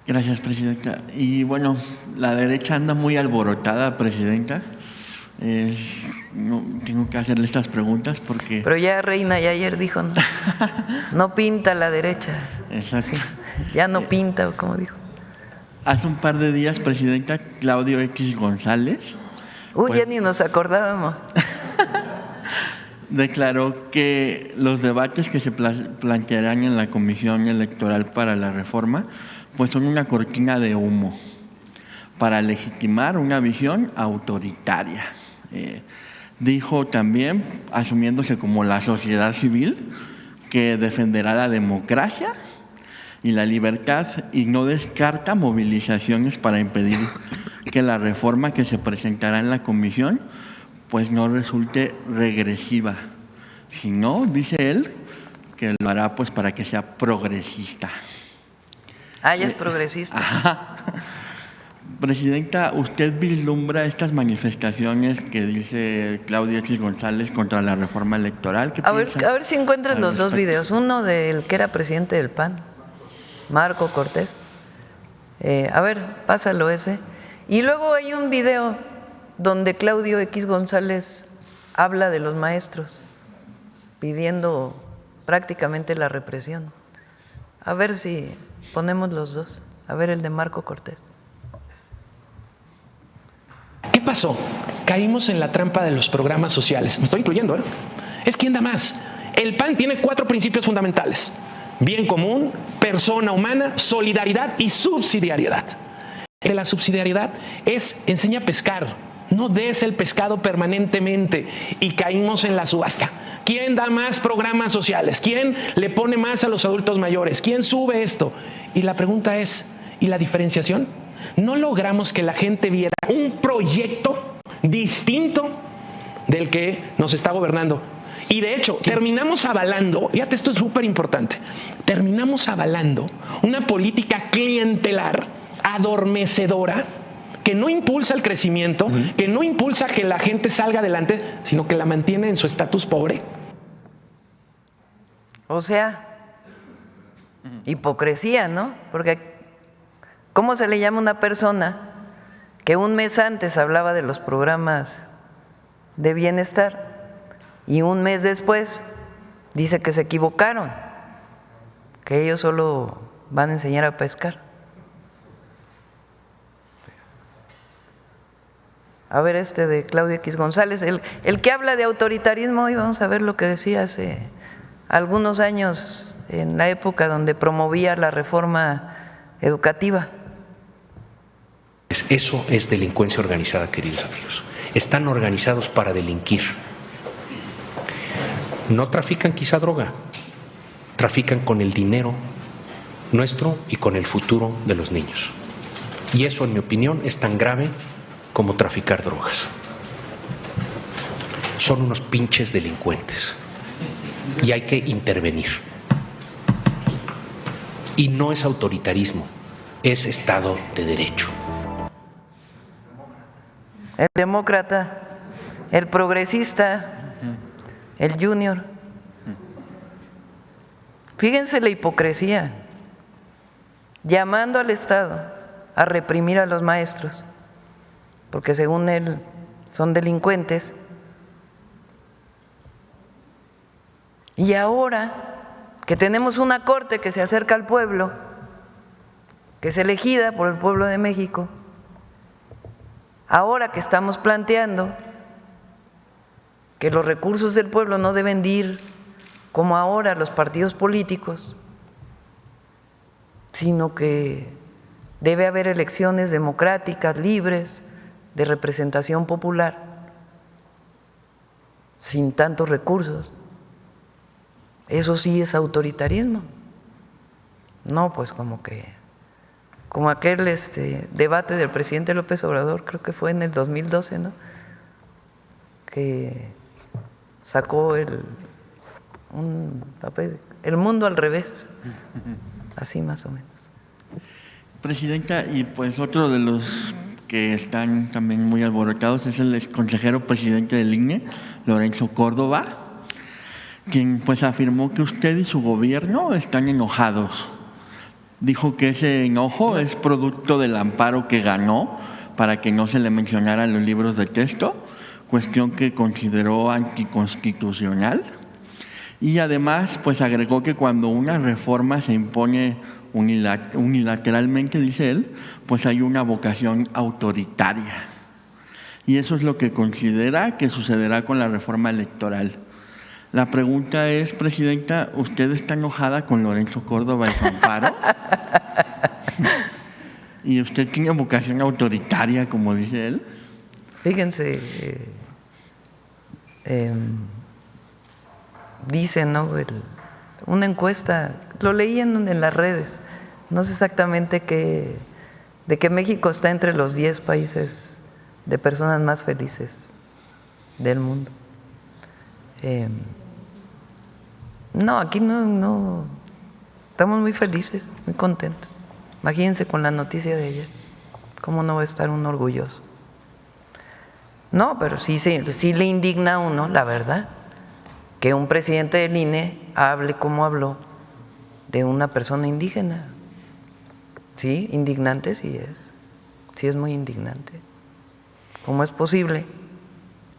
Gracias, Presidenta. Y bueno, la derecha anda muy alborotada, Presidenta. No, tengo que hacerle estas preguntas porque… Pero ya Reina ya ayer dijo, no, no pinta la derecha. Exacto. Sí, ya no pinta, como dijo. Hace un par de días, Presidenta, Claudio X González… Ya ni nos acordábamos. Declaró que los debates que se plantearán en la Comisión Electoral para la Reforma pues son una cortina de humo para legitimar una visión autoritaria. Dijo también, asumiéndose como la sociedad civil, que defenderá la democracia y la libertad y no descarta movilizaciones para impedir que la reforma que se presentará en la comisión pues no resulte regresiva, sino, dice él, que lo hará pues para que sea progresista. Ya es progresista. Presidenta, ¿usted vislumbra estas manifestaciones que dice Claudio X González contra la reforma electoral? A ver si encuentran los dos videos. Uno del que era presidente del PAN, Marco Cortés. A ver, pásalo ese. Y luego hay un video donde Claudio X González habla de los maestros, pidiendo prácticamente la represión. A ver si ponemos los dos. A ver el de Marco Cortés. ¿Qué pasó? Caímos en la trampa de los programas sociales. Me estoy incluyendo, ¿eh? Es quien da más. El PAN tiene 4 principios fundamentales: bien común, persona humana, solidaridad y subsidiariedad. La subsidiariedad enseña a pescar, no des el pescado permanentemente, y caímos en la subasta. ¿Quién da más programas sociales? ¿Quién le pone más a los adultos mayores? ¿Quién sube esto? Y la pregunta es, ¿y la diferenciación? No logramos que la gente viera un proyecto distinto del que nos está gobernando. Y de hecho, terminamos avalando, fíjate, esto es súper importante, terminamos avalando una política clientelar, adormecedora, que no impulsa el crecimiento, que no impulsa que la gente salga adelante, sino que la mantiene en su estatus pobre. O sea, hipocresía, ¿no? Porque ¿cómo se le llama a una persona que un mes antes hablaba de los programas de bienestar y un mes después dice que se equivocaron, que ellos solo van a enseñar a pescar? A ver, de Claudio X González, el que habla de autoritarismo, hoy vamos a ver lo que decía hace algunos años en la época donde promovía la reforma educativa. Eso es delincuencia organizada, queridos amigos. Están organizados para delinquir. No trafican quizá droga, trafican con el dinero nuestro y con el futuro de los niños. Y eso, en mi opinión, es tan grave como traficar drogas. Son unos pinches delincuentes y hay que intervenir. Y no es autoritarismo, es Estado de Derecho. El demócrata, el progresista, el junior. Fíjense la hipocresía, llamando al Estado a reprimir a los maestros, porque según él son delincuentes. Y ahora que tenemos una corte que se acerca al pueblo, que es elegida por el pueblo de México, ahora que estamos planteando que los recursos del pueblo no deben de ir como ahora los partidos políticos, sino que debe haber elecciones democráticas, libres, de representación popular, sin tantos recursos. Eso sí es autoritarismo. No, pues como aquel debate del presidente López Obrador, creo que fue en el 2012, ¿no? Que sacó un papel, El mundo al revés, así más o menos. Presidenta, y pues otro de los que están también muy alborotados es el exconsejero presidente del INE, Lorenzo Córdoba, quien pues afirmó que usted y su gobierno están enojados. Dijo que ese enojo es producto del amparo que ganó para que no se le mencionaran los libros de texto, cuestión que consideró anticonstitucional. Y además pues agregó que cuando una reforma se impone unilateralmente, dice él, pues hay una vocación autoritaria. Y eso es lo que considera que sucederá con la reforma electoral. La pregunta es, Presidenta, ¿usted está enojada con Lorenzo Córdoba y su amparo? ¿Y usted tiene vocación autoritaria, como dice él? Fíjense, dicen, ¿no? Una encuesta, lo leí en las redes, no sé exactamente de que México está entre los 10 países de personas más felices del mundo. No, aquí no, estamos muy felices, muy contentos. Imagínense con la noticia de ayer, ¿cómo no va a estar uno orgulloso? No, pero sí le indigna a uno, la verdad, que un presidente del INE hable como habló de una persona indígena. Sí, indignante sí es muy indignante. ¿Cómo es posible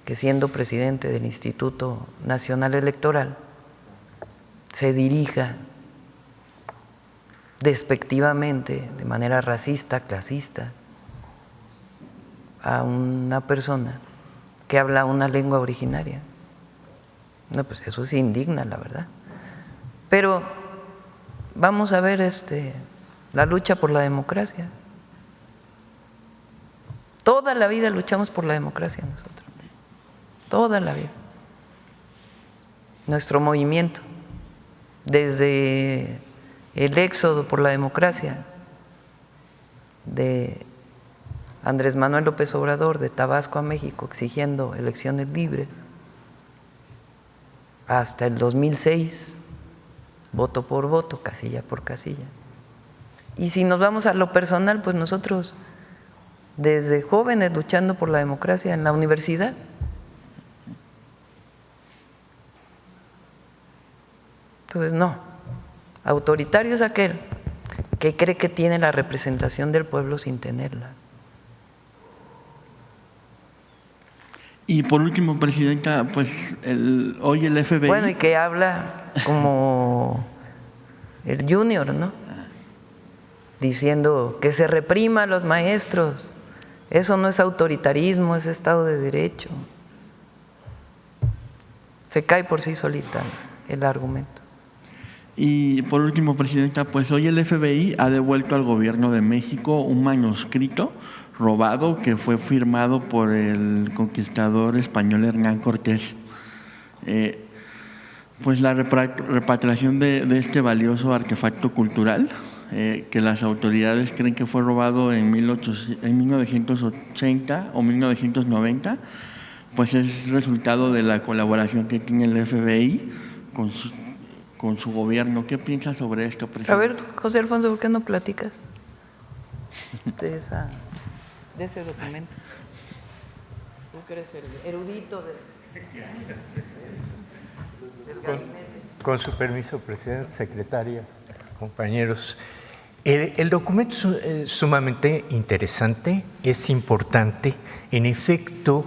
que siendo presidente del Instituto Nacional Electoral se dirija despectivamente, de manera racista, clasista, a una persona que habla una lengua originaria? No, pues eso sí indigna, la verdad. Pero vamos a ver la lucha por la democracia. Toda la vida luchamos por la democracia nosotros, toda la vida. Nuestro movimiento, desde el éxodo por la democracia de Andrés Manuel López Obrador de Tabasco a México exigiendo elecciones libres, hasta el 2006, voto por voto, casilla por casilla. Y si nos vamos a lo personal, pues nosotros desde jóvenes luchando por la democracia en la universidad. Entonces, no, autoritario es aquel que cree que tiene la representación del pueblo sin tenerla. Y por último, Presidenta, pues hoy el FBI… Bueno, y que habla como el Junior, ¿no? Diciendo que se reprima a los maestros. Eso no es autoritarismo, es Estado de Derecho. Se cae por sí solita el argumento. Y por último, Presidenta, pues hoy el FBI ha devuelto al gobierno de México un manuscrito robado que fue firmado por el conquistador español Hernán Cortés. Pues la repatriación de este valioso artefacto cultural, que las autoridades creen que fue robado en 1980 o 1990, pues es resultado de la colaboración que tiene el FBI con su gobierno. ¿Qué piensa sobre esto, Presidente? A ver, José Alfonso, ¿por qué no platicas de ese documento? Tú que eres el erudito del gabinete. Con su permiso, Presidente, Secretaria, compañeros. El documento es sumamente interesante, es importante. En efecto,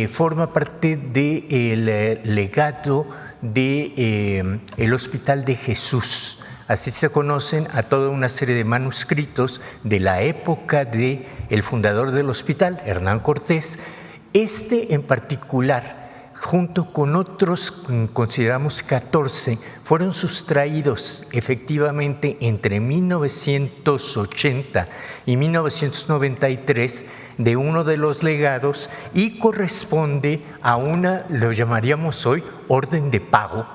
forma parte del legado del Hospital de Jesús. Así se conocen a toda una serie de manuscritos de la época del fundador del hospital, Hernán Cortés. Este en particular, junto con otros, consideramos 14, fueron sustraídos efectivamente entre 1980 y 1993 de uno de los legados y corresponde a una, lo llamaríamos hoy, orden de pago,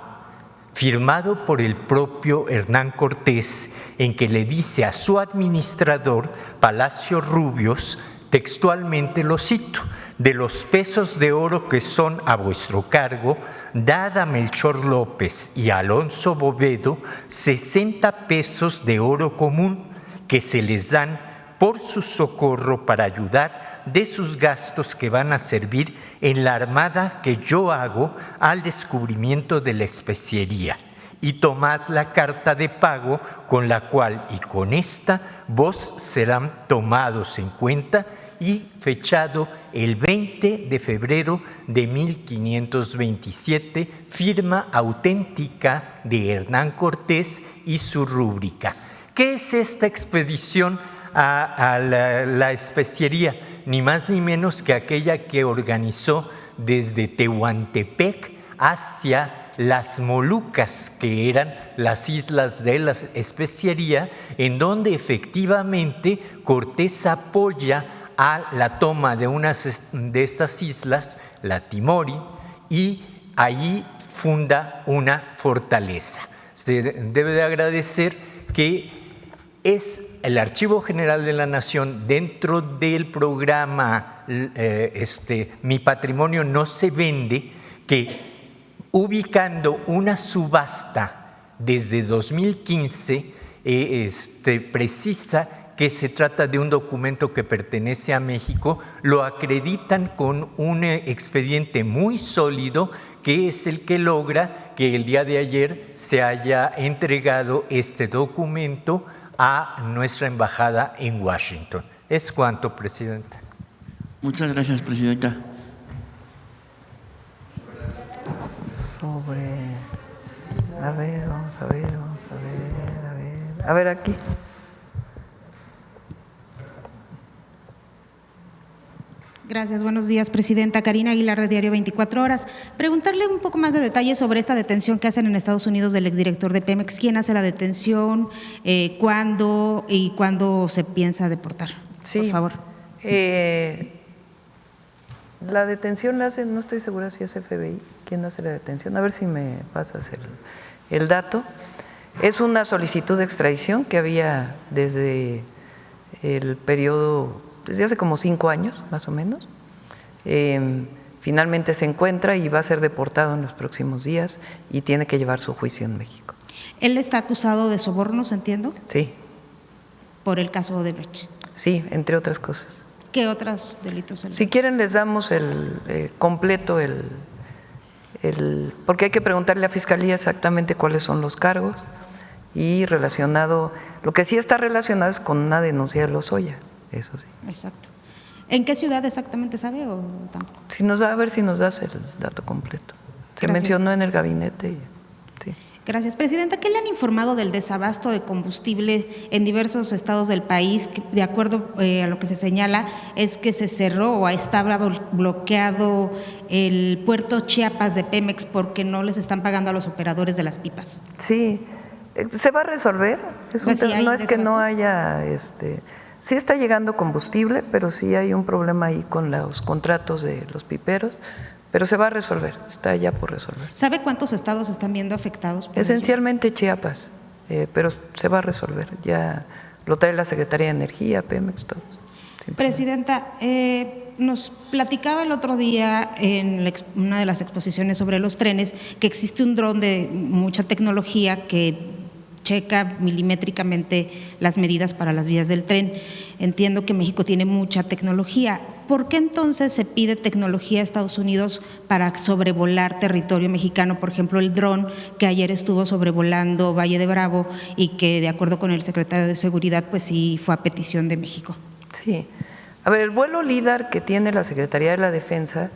firmado por el propio Hernán Cortés, en que le dice a su administrador, Palacio Rubios, textualmente lo cito: de los pesos de oro que son a vuestro cargo, dad a Melchor López y a Alonso Bovedo 60 pesos de oro común que se les dan por su socorro para ayudar de sus gastos que van a servir en la armada que yo hago al descubrimiento de la especiería. Y tomad la carta de pago con la cual y con esta vos serán tomados en cuenta, y fechado el 20 de febrero de 1527, firma auténtica de Hernán Cortés y su rúbrica. ¿Qué es esta expedición a la especiería? Ni más ni menos que aquella que organizó desde Tehuantepec hacia las Molucas, que eran las islas de la especiería, en donde efectivamente Cortés apoya a la toma de unas de estas islas, la Timori, y allí funda una fortaleza. Se debe de agradecer que es el Archivo General de la Nación, dentro del programa Mi Patrimonio No Se Vende, que ubicando una subasta desde 2015 precisa que se trata de un documento que pertenece a México, lo acreditan con un expediente muy sólido, que es el que logra que el día de ayer se haya entregado este documento a nuestra embajada en Washington. Es cuanto, Presidenta. Muchas gracias, Presidenta. A ver aquí. Gracias, buenos días, Presidenta. Karina Aguilar, de Diario 24 Horas. Preguntarle un poco más de detalles sobre esta detención que hacen en Estados Unidos del exdirector de Pemex. ¿Quién hace la detención? ¿Cuándo? ¿Y cuándo se piensa deportar? Sí, por favor. La detención la hace, no estoy segura si es FBI, quién hace la detención, a ver si me pasas el dato. Es una solicitud de extradición que había desde el periodo, desde hace como 5 años más o menos. Finalmente se encuentra y va a ser deportado en los próximos días y tiene que llevar su juicio en México. ¿Él está acusado de sobornos, entiendo? Sí. Por el caso de Odebrecht. Sí, entre otras cosas. ¿Qué otros delitos? Si quieren les damos completo porque hay que preguntarle a Fiscalía exactamente cuáles son los cargos y relacionado, lo que sí está relacionado es con una denuncia de Lozoya, eso sí. Exacto. ¿En qué ciudad exactamente sabe o tampoco? A ver si nos das el dato completo. Se Gracias. mencionó en el gabinete. Sí. Gracias. Presidenta, ¿qué le han informado del desabasto de combustible en diversos estados del país? Que, de acuerdo a lo que se señala, es que se cerró o estaba bloqueado el puerto Chiapas de Pemex porque no les están pagando a los operadores de las pipas. Sí, se va a resolver. No es que no haya, sí está llegando combustible, pero sí hay un problema ahí con los contratos de los piperos. Pero se va a resolver, está ya por resolver. ¿Sabe cuántos estados están viendo afectados por Esencialmente Chiapas, pero se va a resolver. Ya lo trae la Secretaría de Energía, Pemex, todos. Presidenta, nos platicaba el otro día en una de las exposiciones sobre los trenes que existe un dron de mucha tecnología que checa milimétricamente las medidas para las vías del tren. Entiendo que México tiene mucha tecnología. ¿Por qué entonces se pide tecnología a Estados Unidos para sobrevolar territorio mexicano? Por ejemplo, el dron que ayer estuvo sobrevolando Valle de Bravo y que, de acuerdo con el secretario de Seguridad, pues sí fue a petición de México. Sí. A ver, el vuelo LIDAR que tiene la Secretaría de la Defensa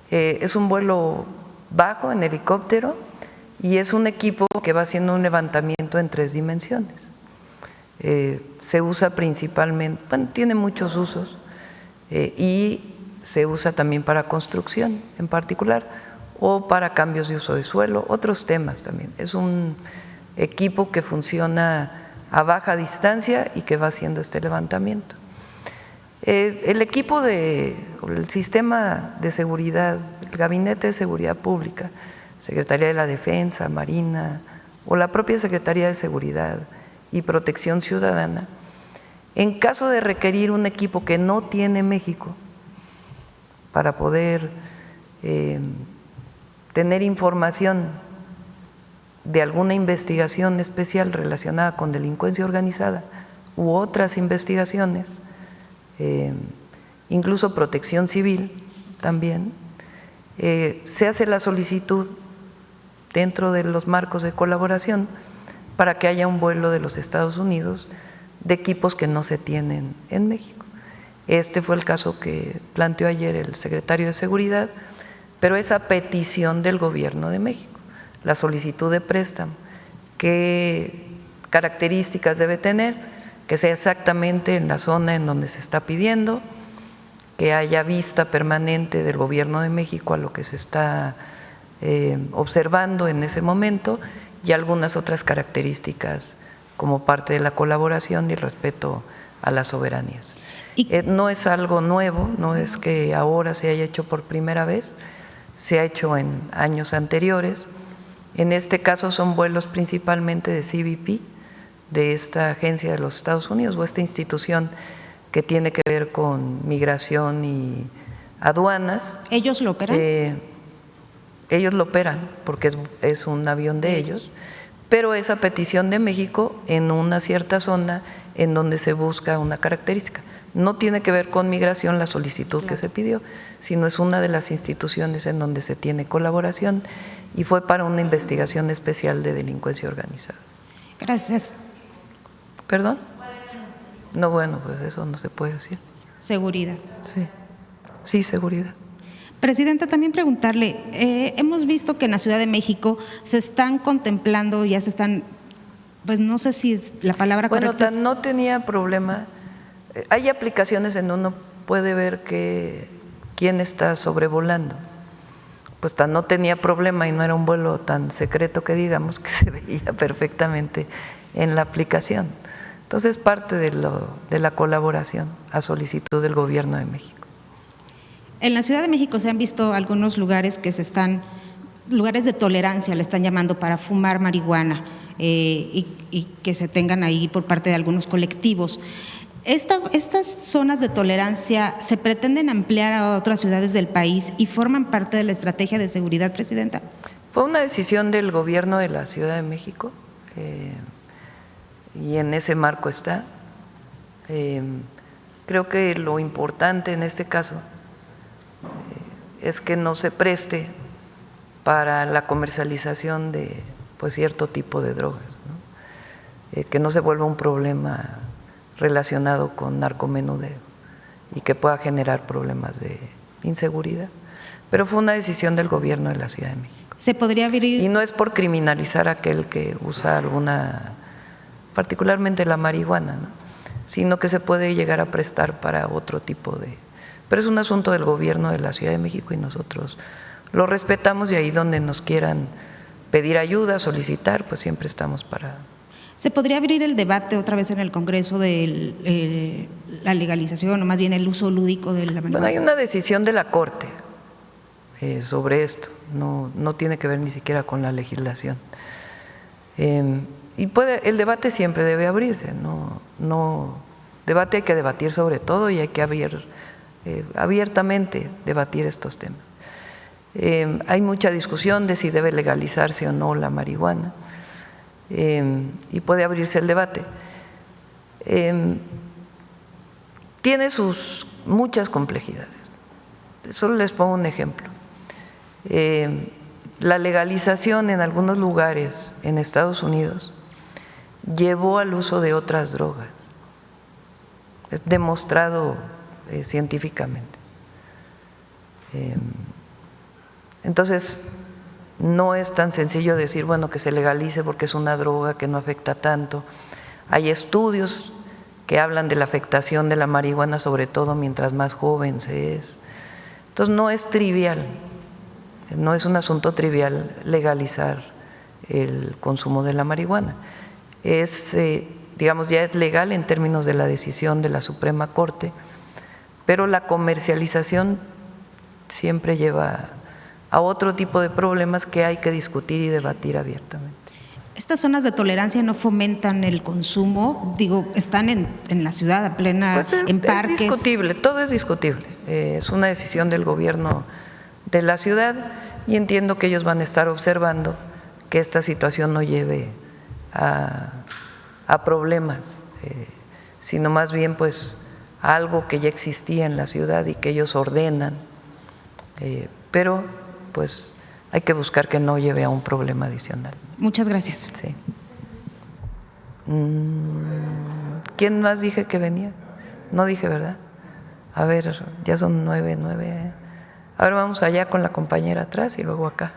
es un vuelo bajo en helicóptero y es un equipo que va haciendo un levantamiento en 3 dimensiones. Se usa principalmente, bueno, tiene muchos usos y se usa también para construcción en particular o para cambios de uso de suelo, otros temas también. Es un equipo que funciona a baja distancia y que va haciendo este levantamiento. El equipo el sistema de seguridad, el Gabinete de Seguridad Pública, Secretaría de la Defensa, Marina o la propia Secretaría de Seguridad y Protección Ciudadana, en caso de requerir un equipo que no tiene México para poder tener información de alguna investigación especial relacionada con delincuencia organizada u otras investigaciones, incluso protección civil también, se hace la solicitud dentro de los marcos de colaboración para que haya un vuelo de los Estados Unidos de equipos que no se tienen en México. Este fue el caso que planteó ayer el secretario de Seguridad, pero esa petición del Gobierno de México, la solicitud de préstamo, ¿qué características debe tener? Que sea exactamente en la zona en donde se está pidiendo, que haya vista permanente del Gobierno de México a lo que se está observando en ese momento y algunas otras características como parte de la colaboración y el respeto a las soberanías. No es algo nuevo, no es que ahora se haya hecho por primera vez, se ha hecho en años anteriores. En este caso son vuelos principalmente de CBP, de esta agencia de los Estados Unidos o esta institución que tiene que ver con migración y aduanas. ¿Ellos lo operan? Ellos lo operan porque es un avión de ellos, pero es a petición de México en una cierta zona en donde se busca una característica. No tiene que ver con migración la solicitud que se pidió, sino es una de las instituciones en donde se tiene colaboración y fue para una investigación especial de delincuencia organizada. Gracias. ¿Perdón? No, bueno, pues eso no se puede decir. Seguridad. Sí, seguridad. Presidenta, también preguntarle, hemos visto que en la Ciudad de México se están contemplando, ya se están, pues no sé si la palabra correcta es… no tenía problema. Hay aplicaciones en donde uno puede ver quién está sobrevolando. Pues no tenía problema y no era un vuelo tan secreto que digamos que se veía perfectamente en la aplicación. Entonces, parte de la colaboración a solicitud del Gobierno de México. En la Ciudad de México se han visto algunos lugares que lugares de tolerancia, le están llamando, para fumar marihuana y que se tengan ahí por parte de algunos colectivos. ¿Estas zonas de tolerancia se pretenden ampliar a otras ciudades del país y forman parte de la estrategia de seguridad, Presidenta? Fue una decisión del gobierno de la Ciudad de México y en ese marco está. Creo que lo importante en este caso es que no se preste para la comercialización de pues, cierto tipo de drogas, ¿no? Que no se vuelva un problema relacionado con narcomenudeo y que pueda generar problemas de inseguridad. Pero fue una decisión del gobierno de la Ciudad de México. ¿Se podría abrir? Y no es por criminalizar a aquel que usa alguna, particularmente la marihuana, ¿no? Sino que se puede llegar a prestar para otro tipo de… Pero es un asunto del gobierno de la Ciudad de México y nosotros lo respetamos, y ahí donde nos quieran pedir ayuda, solicitar, pues siempre estamos para… ¿Se podría abrir el debate otra vez en el Congreso de la legalización, o más bien el uso lúdico de la marihuana? Bueno, hay una decisión de la Corte sobre esto, no tiene que ver ni siquiera con la legislación. Y el debate siempre debe abrirse, debate hay que debatir sobre todo y hay que abiertamente debatir estos temas. Hay mucha discusión de si debe legalizarse o no la marihuana. Y puede abrirse el debate. Tiene sus muchas complejidades. Solo les pongo un ejemplo. La legalización en algunos lugares en Estados Unidos llevó al uso de otras drogas. Es demostrado científicamente. Entonces, no es tan sencillo decir, bueno, que se legalice porque es una droga que no afecta tanto. Hay estudios que hablan de la afectación de la marihuana, sobre todo mientras más joven se es. Entonces, no es trivial, no es un asunto trivial legalizar el consumo de la marihuana. Es, digamos, ya es legal en términos de la decisión de la Suprema Corte, pero la comercialización siempre lleva a otro tipo de problemas que hay que discutir y debatir abiertamente. ¿Estas zonas de tolerancia no fomentan el consumo? Digo, están en la ciudad a plena, pues en parques. Es discutible, todo es discutible. Es una decisión del gobierno de la ciudad y entiendo que ellos van a estar observando que esta situación no lleve a problemas, sino más bien pues a algo que ya existía en la ciudad y que ellos ordenan, pero pues hay que buscar que no lleve a un problema adicional. Muchas gracias. Sí. ¿Quién más dije que venía? No dije, ¿verdad? A ver, ya son 9. Ahora vamos allá con la compañera atrás y luego acá.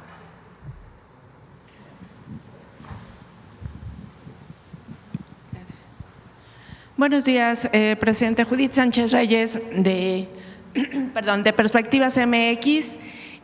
Buenos días, presidente. Judith Sánchez Reyes de Perspectivas MX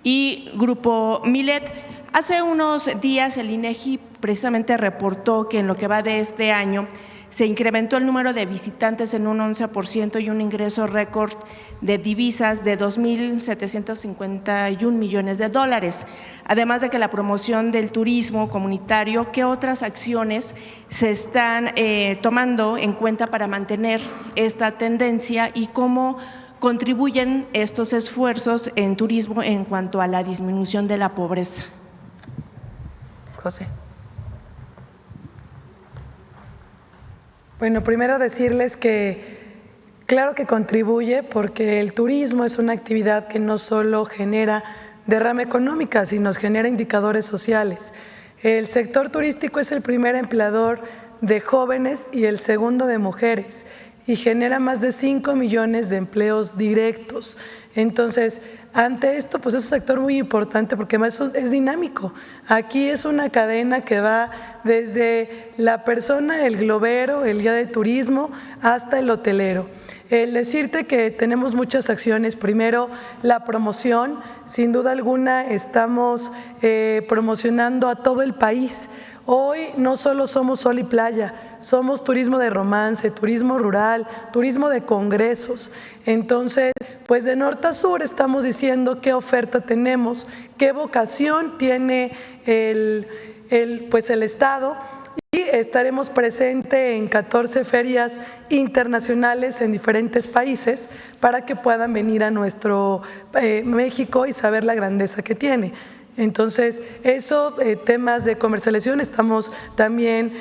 y Grupo Milet. Hace unos días el INEGI precisamente reportó que en lo que va de este año se incrementó el número de visitantes en un 11% y un ingreso récord de divisas de 2.751 millones de dólares. Además de que la promoción del turismo comunitario, ¿qué otras acciones se están tomando en cuenta para mantener esta tendencia y cómo contribuyen estos esfuerzos en turismo en cuanto a la disminución de la pobreza? José. Bueno, primero decirles que claro que contribuye, porque el turismo es una actividad que no solo genera derrama económica, sino genera indicadores sociales. El sector turístico es el primer empleador de jóvenes y el segundo de mujeres, y genera más de 5 millones de empleos directos. Entonces, ante esto, pues es un sector muy importante porque además es dinámico. Aquí es una cadena que va desde la persona, el globero, el guía de turismo, hasta el hotelero. El decirte que tenemos muchas acciones. Primero, la promoción. Sin duda alguna, estamos promocionando a todo el país. Hoy no solo somos sol y playa, somos turismo de romance, turismo rural, turismo de congresos. Entonces, pues de norte a sur estamos diciendo qué oferta tenemos, qué vocación tiene el Estado, y estaremos presentes en 14 ferias internacionales en diferentes países para que puedan venir a nuestro México y saber la grandeza que tiene. Entonces, eso, temas de comercialización, estamos también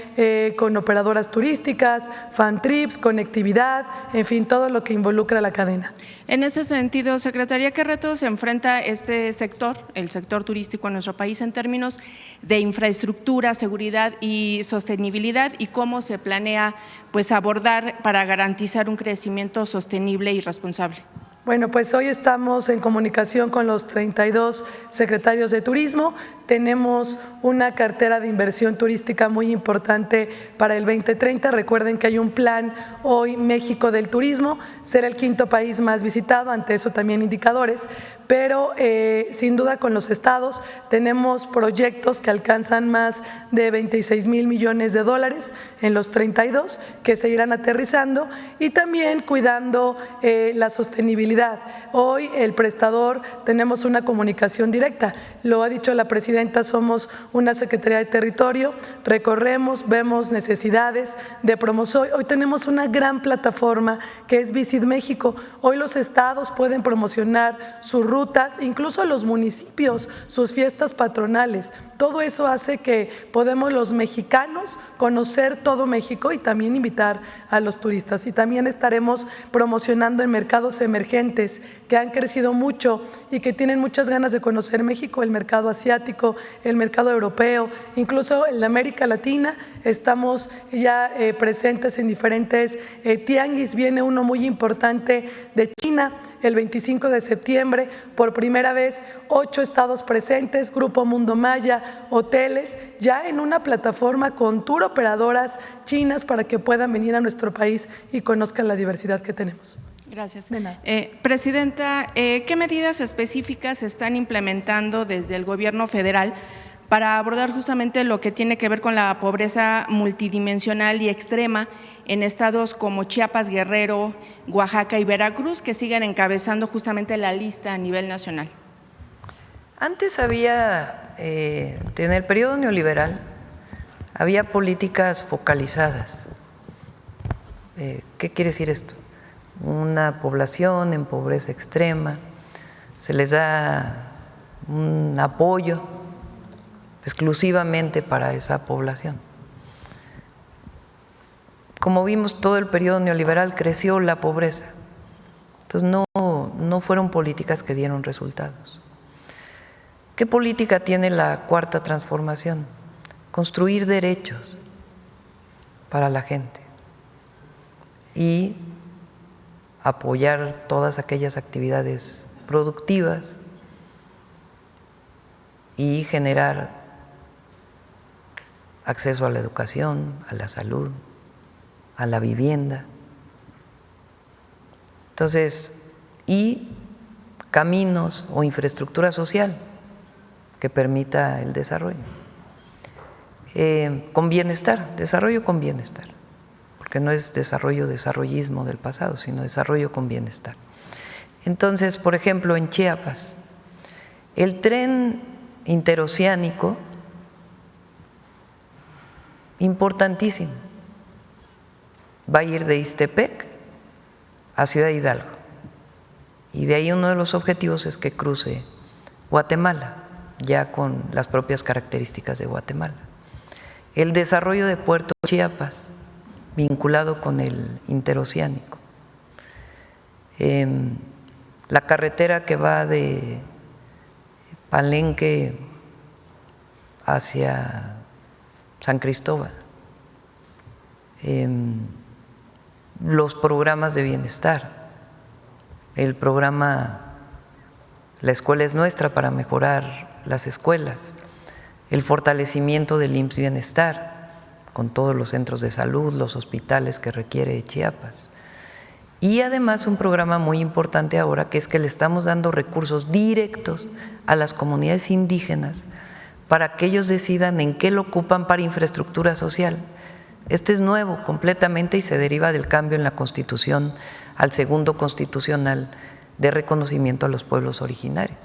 con operadoras turísticas, fan trips, conectividad, en fin, todo lo que involucra la cadena. En ese sentido, Secretaría, ¿qué retos se enfrenta este sector, el sector turístico en nuestro país en términos de infraestructura, seguridad y sostenibilidad, y cómo se planea pues abordar para garantizar un crecimiento sostenible y responsable? Bueno, pues hoy estamos en comunicación con los 32 secretarios de turismo. Tenemos una cartera de inversión turística muy importante para el 2030. Recuerden que hay un plan hoy México del turismo, será el 5º país más visitado, ante eso también indicadores, pero sin duda con los estados tenemos proyectos que alcanzan más de 26,000 millones de dólares en los 32 que se irán aterrizando, y también cuidando la sostenibilidad. Hoy el prestador tenemos una comunicación directa, lo ha dicho la presidenta, somos una Secretaría de Territorio, recorremos, vemos necesidades de promoción. Hoy tenemos una gran plataforma que es Visit México. Hoy los estados pueden promocionar sus rutas, incluso los municipios, sus fiestas patronales. Todo eso hace que podamos los mexicanos conocer todo México y también invitar a los turistas. Y también estaremos promocionando en mercados emergentes que han crecido mucho y que tienen muchas ganas de conocer México, el mercado asiático, el mercado europeo, incluso en la América Latina. Estamos ya presentes en diferentes tianguis. Viene uno muy importante de China el 25 de septiembre, por primera vez 8 estados presentes, Grupo Mundo Maya, hoteles, ya en una plataforma con tour operadoras chinas para que puedan venir a nuestro país y conozcan la diversidad que tenemos. Gracias. De nada. Presidenta, ¿qué medidas específicas se están implementando desde el Gobierno federal para abordar justamente lo que tiene que ver con la pobreza multidimensional y extrema en estados como Chiapas, Guerrero, Oaxaca y Veracruz, que siguen encabezando justamente la lista a nivel nacional? Antes había, en el periodo neoliberal, había políticas focalizadas. ¿Qué quiere decir esto? Una población en pobreza extrema, se les da un apoyo exclusivamente para esa población. Como vimos, todo el periodo neoliberal creció la pobreza. Entonces no fueron políticas que dieron resultados. ¿Qué política tiene la Cuarta Transformación? Construir derechos para la gente y apoyar todas aquellas actividades productivas y generar acceso a la educación, a la salud, a la vivienda. Entonces, y caminos o infraestructura social que permita el desarrollo. Con bienestar, desarrollo con bienestar, porque no es desarrollismo del pasado, sino desarrollo con bienestar. Entonces, por ejemplo, en Chiapas, el tren interoceánico, importantísimo, va a ir de Ixtepec a Ciudad Hidalgo, y de ahí uno de los objetivos es que cruce Guatemala, ya con las propias características de Guatemala. El desarrollo de Puerto Chiapas, vinculado con el interoceánico. La carretera que va de Palenque hacia San Cristóbal. Los programas de bienestar, el programa La Escuela es Nuestra para mejorar las escuelas, el fortalecimiento del IMSS Bienestar con todos los centros de salud, los hospitales que requiere Chiapas. Y además un programa muy importante ahora, que es que le estamos dando recursos directos a las comunidades indígenas para que ellos decidan en qué lo ocupan para infraestructura social. Este es nuevo completamente y se deriva del cambio en la Constitución al segundo constitucional de reconocimiento a los pueblos originarios.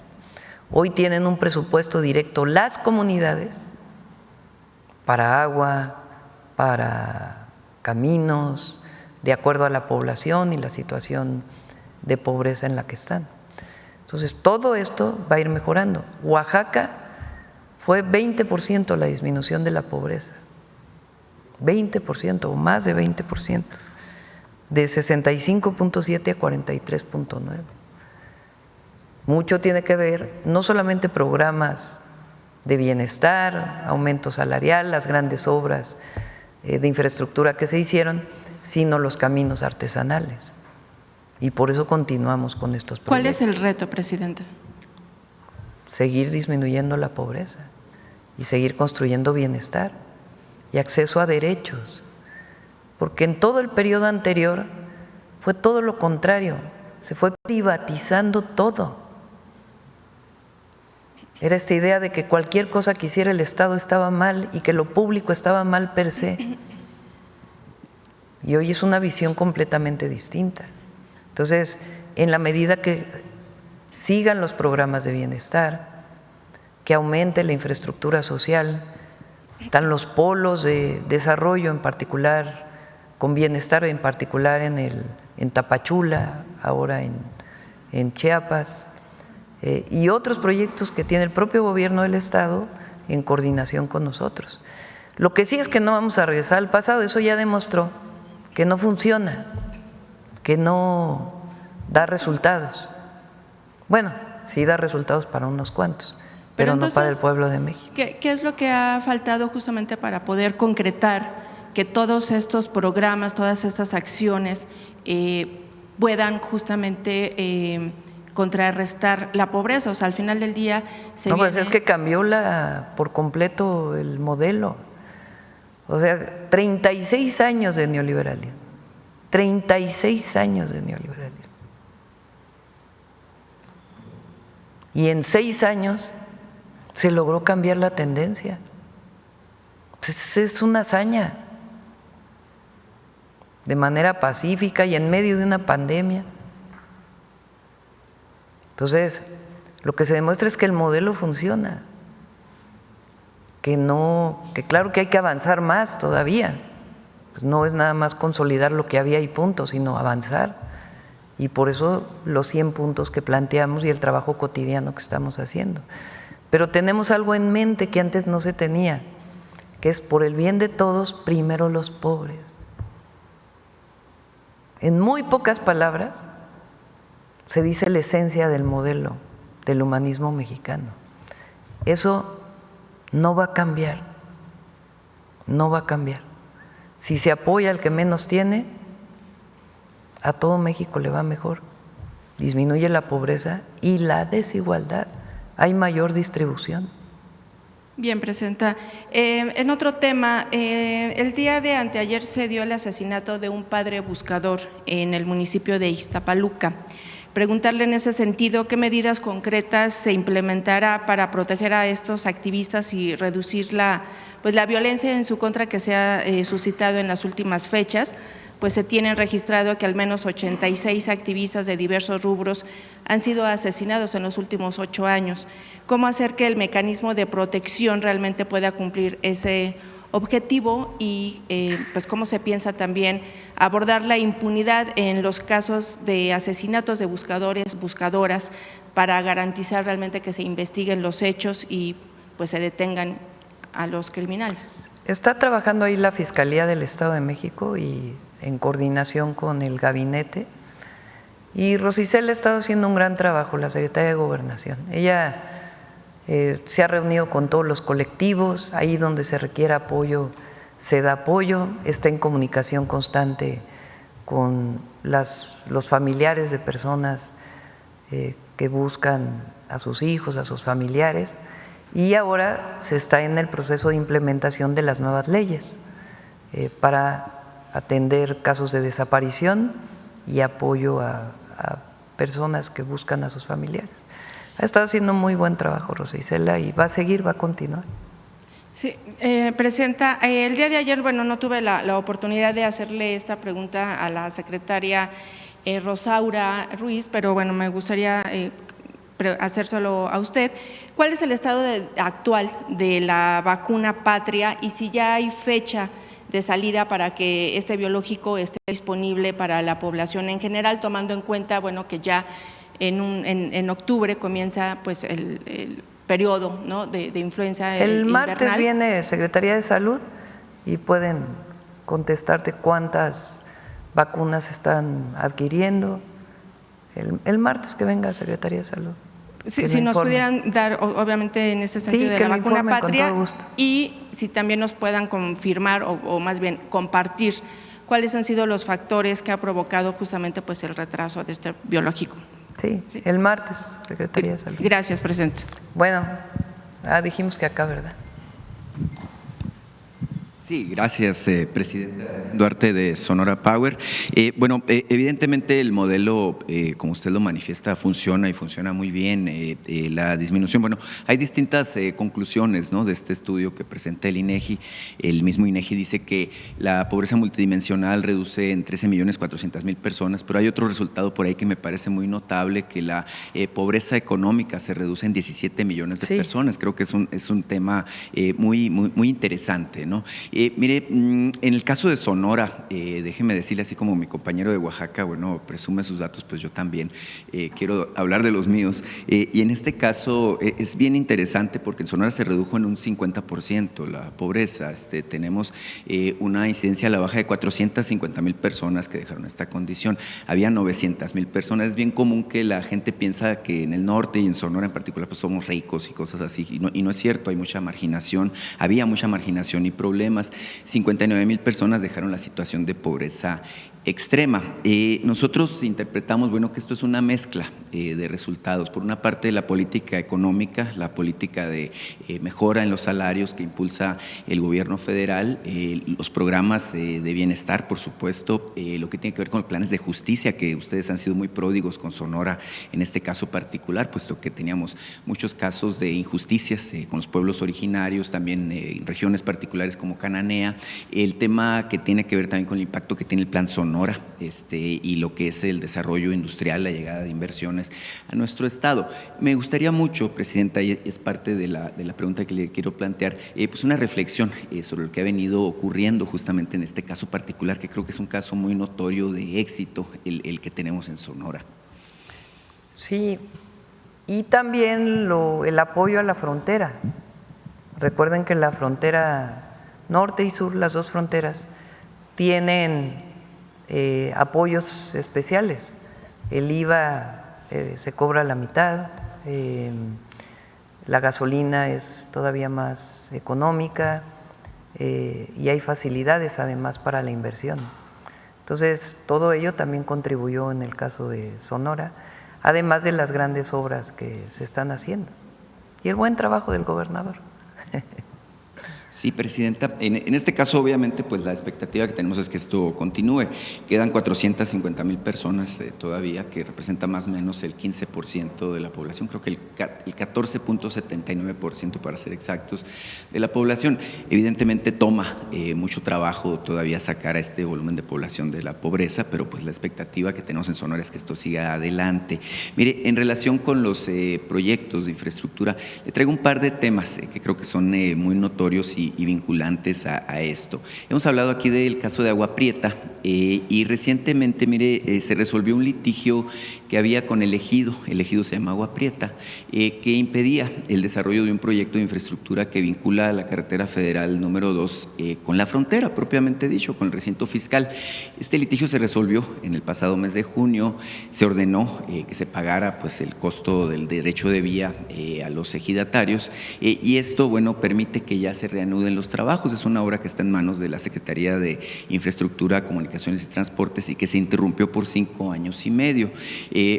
Hoy tienen un presupuesto directo las comunidades para agua, para caminos, de acuerdo a la población y la situación de pobreza en la que están. Entonces, todo esto va a ir mejorando. Oaxaca fue 20% la disminución de la pobreza, 20% o más de 20%, de 65.7 a 43.9. Mucho tiene que ver, no solamente programas de bienestar, aumento salarial, las grandes obras de infraestructura que se hicieron, sino los caminos artesanales. Y por eso continuamos con estos proyectos. ¿Cuál es el reto, Presidenta? Seguir disminuyendo la pobreza y seguir construyendo bienestar y acceso a derechos. Porque en todo el periodo anterior fue todo lo contrario, se fue privatizando todo. Era esta idea de que cualquier cosa que hiciera el Estado estaba mal y que lo público estaba mal per se. Y hoy es una visión completamente distinta. Entonces, en la medida que sigan los programas de bienestar, que aumente la infraestructura social, están los polos de desarrollo, en particular con bienestar, en particular en Tapachula, ahora en Chiapas, y otros proyectos que tiene el propio gobierno del Estado en coordinación con nosotros. Lo que sí es que no vamos a regresar al pasado, eso ya demostró que no funciona, que no da resultados. Bueno, sí da resultados para unos cuantos, pero entonces, no para el pueblo de México. ¿Qué es lo que ha faltado justamente para poder concretar que todos estos programas, todas estas acciones puedan justamente contrarrestar la pobreza? O sea, al final del día pues es que cambió por completo el modelo. O sea, 36 años de neoliberalismo. 36 años de neoliberalismo. Y en 6 años se logró cambiar la tendencia. Es una hazaña. De manera pacífica y en medio de una pandemia. Entonces, lo que se demuestra es que el modelo funciona. Que claro que hay que avanzar más todavía. Pues no es nada más consolidar lo que había y punto, sino avanzar. Y por eso los 100 puntos que planteamos y el trabajo cotidiano que estamos haciendo. Pero tenemos algo en mente que antes no se tenía, que es por el bien de todos, primero los pobres. En muy pocas palabras se dice la esencia del modelo del humanismo mexicano. Eso no va a cambiar, no va a cambiar. Si se apoya al que menos tiene, a todo México le va mejor. Disminuye la pobreza y la desigualdad, hay mayor distribución. Bien, Presidenta. En otro tema, el día de anteayer se dio el asesinato de un padre buscador en el municipio de Ixtapaluca. Preguntarle en ese sentido qué medidas concretas se implementará para proteger a estos activistas y reducir la violencia en su contra que se ha suscitado en las últimas fechas. Pues se tienen registrado que al menos 86 activistas de diversos rubros han sido asesinados en los últimos 8 años. ¿Cómo hacer que el mecanismo de protección realmente pueda cumplir ese objetivo y pues cómo se piensa también abordar la impunidad en los casos de asesinatos de buscadores, buscadoras, para garantizar realmente que se investiguen los hechos y pues se detengan a los criminales? Está trabajando ahí la Fiscalía del Estado de México y en coordinación con el gabinete, y Rosicela ha estado haciendo un gran trabajo, la Secretaria de Gobernación. Ella se ha reunido con todos los colectivos, ahí donde se requiera apoyo se da apoyo, está en comunicación constante con los familiares de personas que buscan a sus hijos, a sus familiares, y ahora se está en el proceso de implementación de las nuevas leyes para atender casos de desaparición y apoyo a personas que buscan a sus familiares. Ha estado haciendo muy buen trabajo Rosa Isela y va a seguir, va a continuar. Sí, Presidenta, el día de ayer, bueno, no tuve la oportunidad de hacerle esta pregunta a la secretaria Rosaura Ruiz, pero bueno, me gustaría hacérselo a usted. ¿Cuál es el estado actual de la vacuna Patria y si ya hay fecha de salida para que este biológico esté disponible para la población en general, tomando en cuenta, bueno, que ya en octubre comienza pues el periodo, ¿no?, de influenza el martes invernal? Viene Secretaría de Salud y pueden contestarte cuántas vacunas están adquiriendo. El martes que venga Secretaría de Salud. Si nos pudieran dar, obviamente, en ese sentido de la vacuna Patria, y si también nos puedan confirmar o más bien compartir cuáles han sido los factores que ha provocado justamente pues el retraso de este biológico. Sí, el martes, Secretaría de Salud. Gracias, Presidente. Bueno, dijimos que acá, ¿verdad? Sí, gracias, Presidenta Duarte de Sonora Power. Bueno, evidentemente el modelo, como usted lo manifiesta, funciona y funciona muy bien. La disminución, bueno, hay distintas conclusiones, ¿no?, de este estudio que presenta el INEGI. El mismo INEGI dice que la pobreza multidimensional reduce en 13.400.000 personas, pero hay otro resultado por ahí que me parece muy notable, que la pobreza económica se reduce en 17 millones de personas. Creo que es un tema muy interesante, ¿no? Mire, en el caso de Sonora, déjeme decirle, así como mi compañero de Oaxaca, bueno, presume sus datos, pues yo también quiero hablar de los míos. Y en este caso es bien interesante porque en Sonora se redujo en un 50% la pobreza. Tenemos una incidencia a la baja de 450.000 personas que dejaron esta condición. Había 900.000 personas. Es bien común que la gente piensa que en el norte y en Sonora en particular pues somos ricos y cosas así, y no es cierto. Hay mucha marginación, había mucha marginación y problemas. 59.000 personas dejaron la situación de pobreza extrema. Nosotros interpretamos, bueno, que esto es una mezcla de resultados. Por una parte, la política económica, la política de mejora en los salarios que impulsa el gobierno federal, los programas de bienestar, por supuesto, lo que tiene que ver con los planes de justicia, que ustedes han sido muy pródigos con Sonora en este caso particular, puesto que teníamos muchos casos de injusticias con los pueblos originarios, también en regiones particulares como Cananea, el tema que tiene que ver también con el impacto que tiene el Plan Sonora, y lo que es el desarrollo industrial, la llegada de inversiones a nuestro estado. Me gustaría mucho, Presidenta, y es parte de la pregunta que le quiero plantear, pues una reflexión sobre lo que ha venido ocurriendo justamente en este caso particular, que creo que es un caso muy notorio de éxito, el que tenemos en Sonora. Sí, y también el apoyo a la frontera. Recuerden que la frontera norte y sur, las dos fronteras, tienen apoyos especiales. El IVA se cobra la mitad, la gasolina es todavía más económica y hay facilidades además para la inversión. Entonces, todo ello también contribuyó en el caso de Sonora, además de las grandes obras que se están haciendo y el buen trabajo del gobernador. Sí, Presidenta. En este caso, obviamente, pues la expectativa que tenemos es que esto continúe. Quedan 450.000 personas todavía, que representa más o menos el 15% de la población, creo que el 14.79% para ser exactos de la población. Evidentemente toma mucho trabajo todavía sacar a este volumen de población de la pobreza, pero pues la expectativa que tenemos en Sonora es que esto siga adelante. Mire, en relación con los proyectos de infraestructura, le traigo un par de temas que creo que son muy notorios y vinculantes a esto. Hemos hablado aquí del caso de Agua Prieta y recientemente, mire, se resolvió un litigio que había con el ejido se llama Agua Prieta, que impedía el desarrollo de un proyecto de infraestructura que vincula a la carretera federal número 2 con la frontera, propiamente dicho, con el recinto fiscal. Este litigio se resolvió en el pasado mes de junio, se ordenó que se pagara pues el costo del derecho de vía a los ejidatarios y esto, bueno, permite que ya se reanuden los trabajos. Es una obra que está en manos de la Secretaría de Infraestructura, Comunicación Comunicaciones y Transportes y que se interrumpió por 5 años y medio.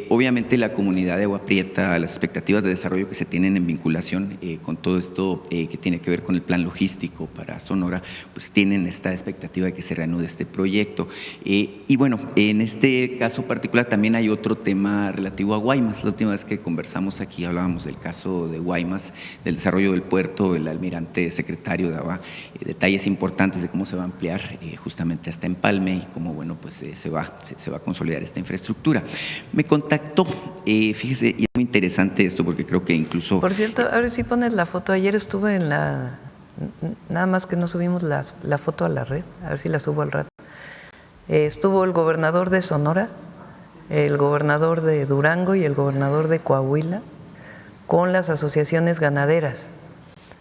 Obviamente la comunidad de Agua Prieta, las expectativas de desarrollo que se tienen en vinculación con todo esto que tiene que ver con el plan logístico para Sonora, pues tienen esta expectativa de que se reanude este proyecto. Y bueno, en este caso particular también hay otro tema relativo a Guaymas. La última vez que conversamos aquí hablábamos del caso de Guaymas, del desarrollo del puerto, el almirante secretario daba detalles importantes de cómo se va a ampliar justamente hasta Empalme y cómo, bueno, pues se va a consolidar esta infraestructura. Me contactó, fíjese, y es muy interesante esto porque creo que incluso… Por cierto, a ver si pones la foto, ayer estuve en la… Nada más que no subimos la foto a la red, a ver si la subo al rato. Estuvo el gobernador de Sonora, el gobernador de Durango y el gobernador de Coahuila con las asociaciones ganaderas,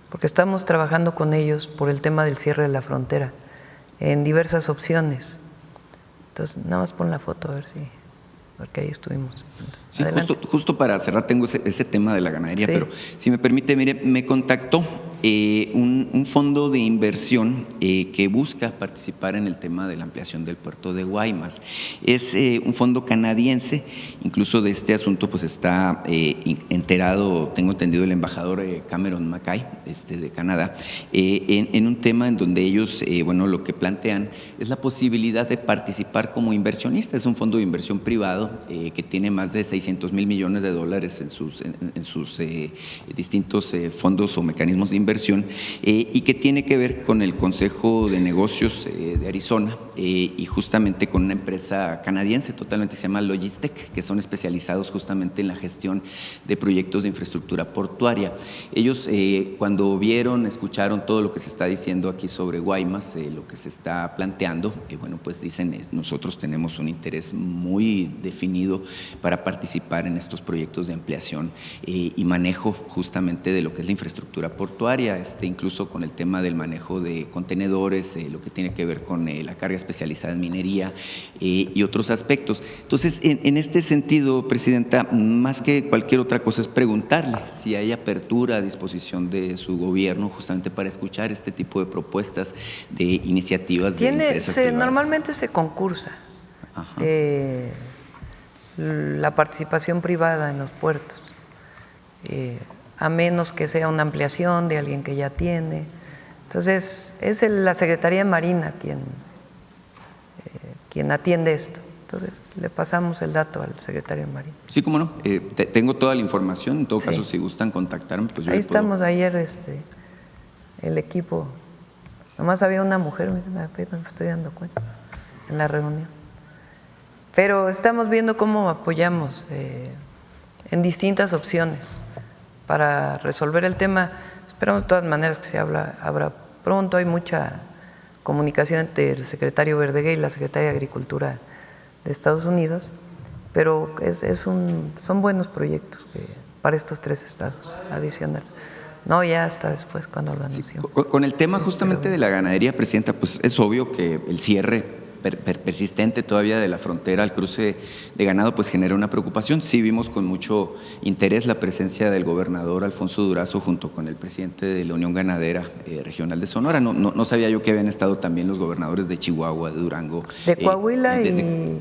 porque estamos trabajando con ellos por el tema del cierre de la frontera en diversas opciones. Entonces, nada más pon la foto a ver si… porque ahí estuvimos. Sí, justo para cerrar tengo ese tema de la ganadería, sí. Pero si me permite, mire, me contactó un fondo de inversión que busca participar en el tema de la ampliación del puerto de Guaymas. Es un fondo canadiense, incluso de este asunto pues está enterado, tengo entendido, el embajador Cameron Mackay de Canadá, en un tema en donde ellos, bueno, lo que plantean es la posibilidad de participar como inversionista. Es un fondo de inversión privado que tiene más de $600 mil millones en sus distintos fondos o mecanismos de inversión y que tiene que ver con el Consejo de Negocios de Arizona y justamente con una empresa canadiense totalmente que se llama Logistec, que son especializados justamente en la gestión de proyectos de infraestructura portuaria. Ellos cuando escucharon todo lo que se está diciendo aquí sobre Guaymas, lo que se está planteando, bueno, pues dicen, nosotros tenemos un interés muy definido para participar en estos proyectos de ampliación y manejo justamente de lo que es la infraestructura portuaria, incluso con el tema del manejo de contenedores, lo que tiene que ver con la carga especializada en minería y otros aspectos. Entonces, en este sentido, Presidenta, más que cualquier otra cosa es preguntarle si hay apertura a disposición de su gobierno justamente para escuchar este tipo de propuestas, de iniciativas de empresas privadas. Normalmente se concursa la participación privada en los puertos, a menos que sea una ampliación de alguien que ya tiene. Entonces, es la Secretaría de Marina quien atiende esto. Entonces, le pasamos el dato al secretario de Marina. Sí, cómo no. Tengo toda la información. En todo caso, si gustan contactarme, pues yo ahí estamos ayer, el equipo. Nomás había una mujer, apenas me estoy dando cuenta, en la reunión. Pero estamos viendo cómo apoyamos en distintas opciones para resolver el tema. Esperamos de todas maneras que se abra pronto. Hay mucha comunicación entre el secretario Verdeguer y la secretaria de Agricultura de Estados Unidos, pero son buenos proyectos para estos 3 estados adicionales. No, ya hasta después cuando lo anunciamos. Sí, con el tema justamente de la ganadería, Presidenta, pues es obvio que el cierre persistente todavía de la frontera al cruce de ganado pues genera una preocupación. Sí vimos con mucho interés la presencia del gobernador Alfonso Durazo junto con el presidente de la Unión Ganadera Regional de Sonora. No sabía yo que habían estado también los gobernadores de Chihuahua, de Durango. De Coahuila y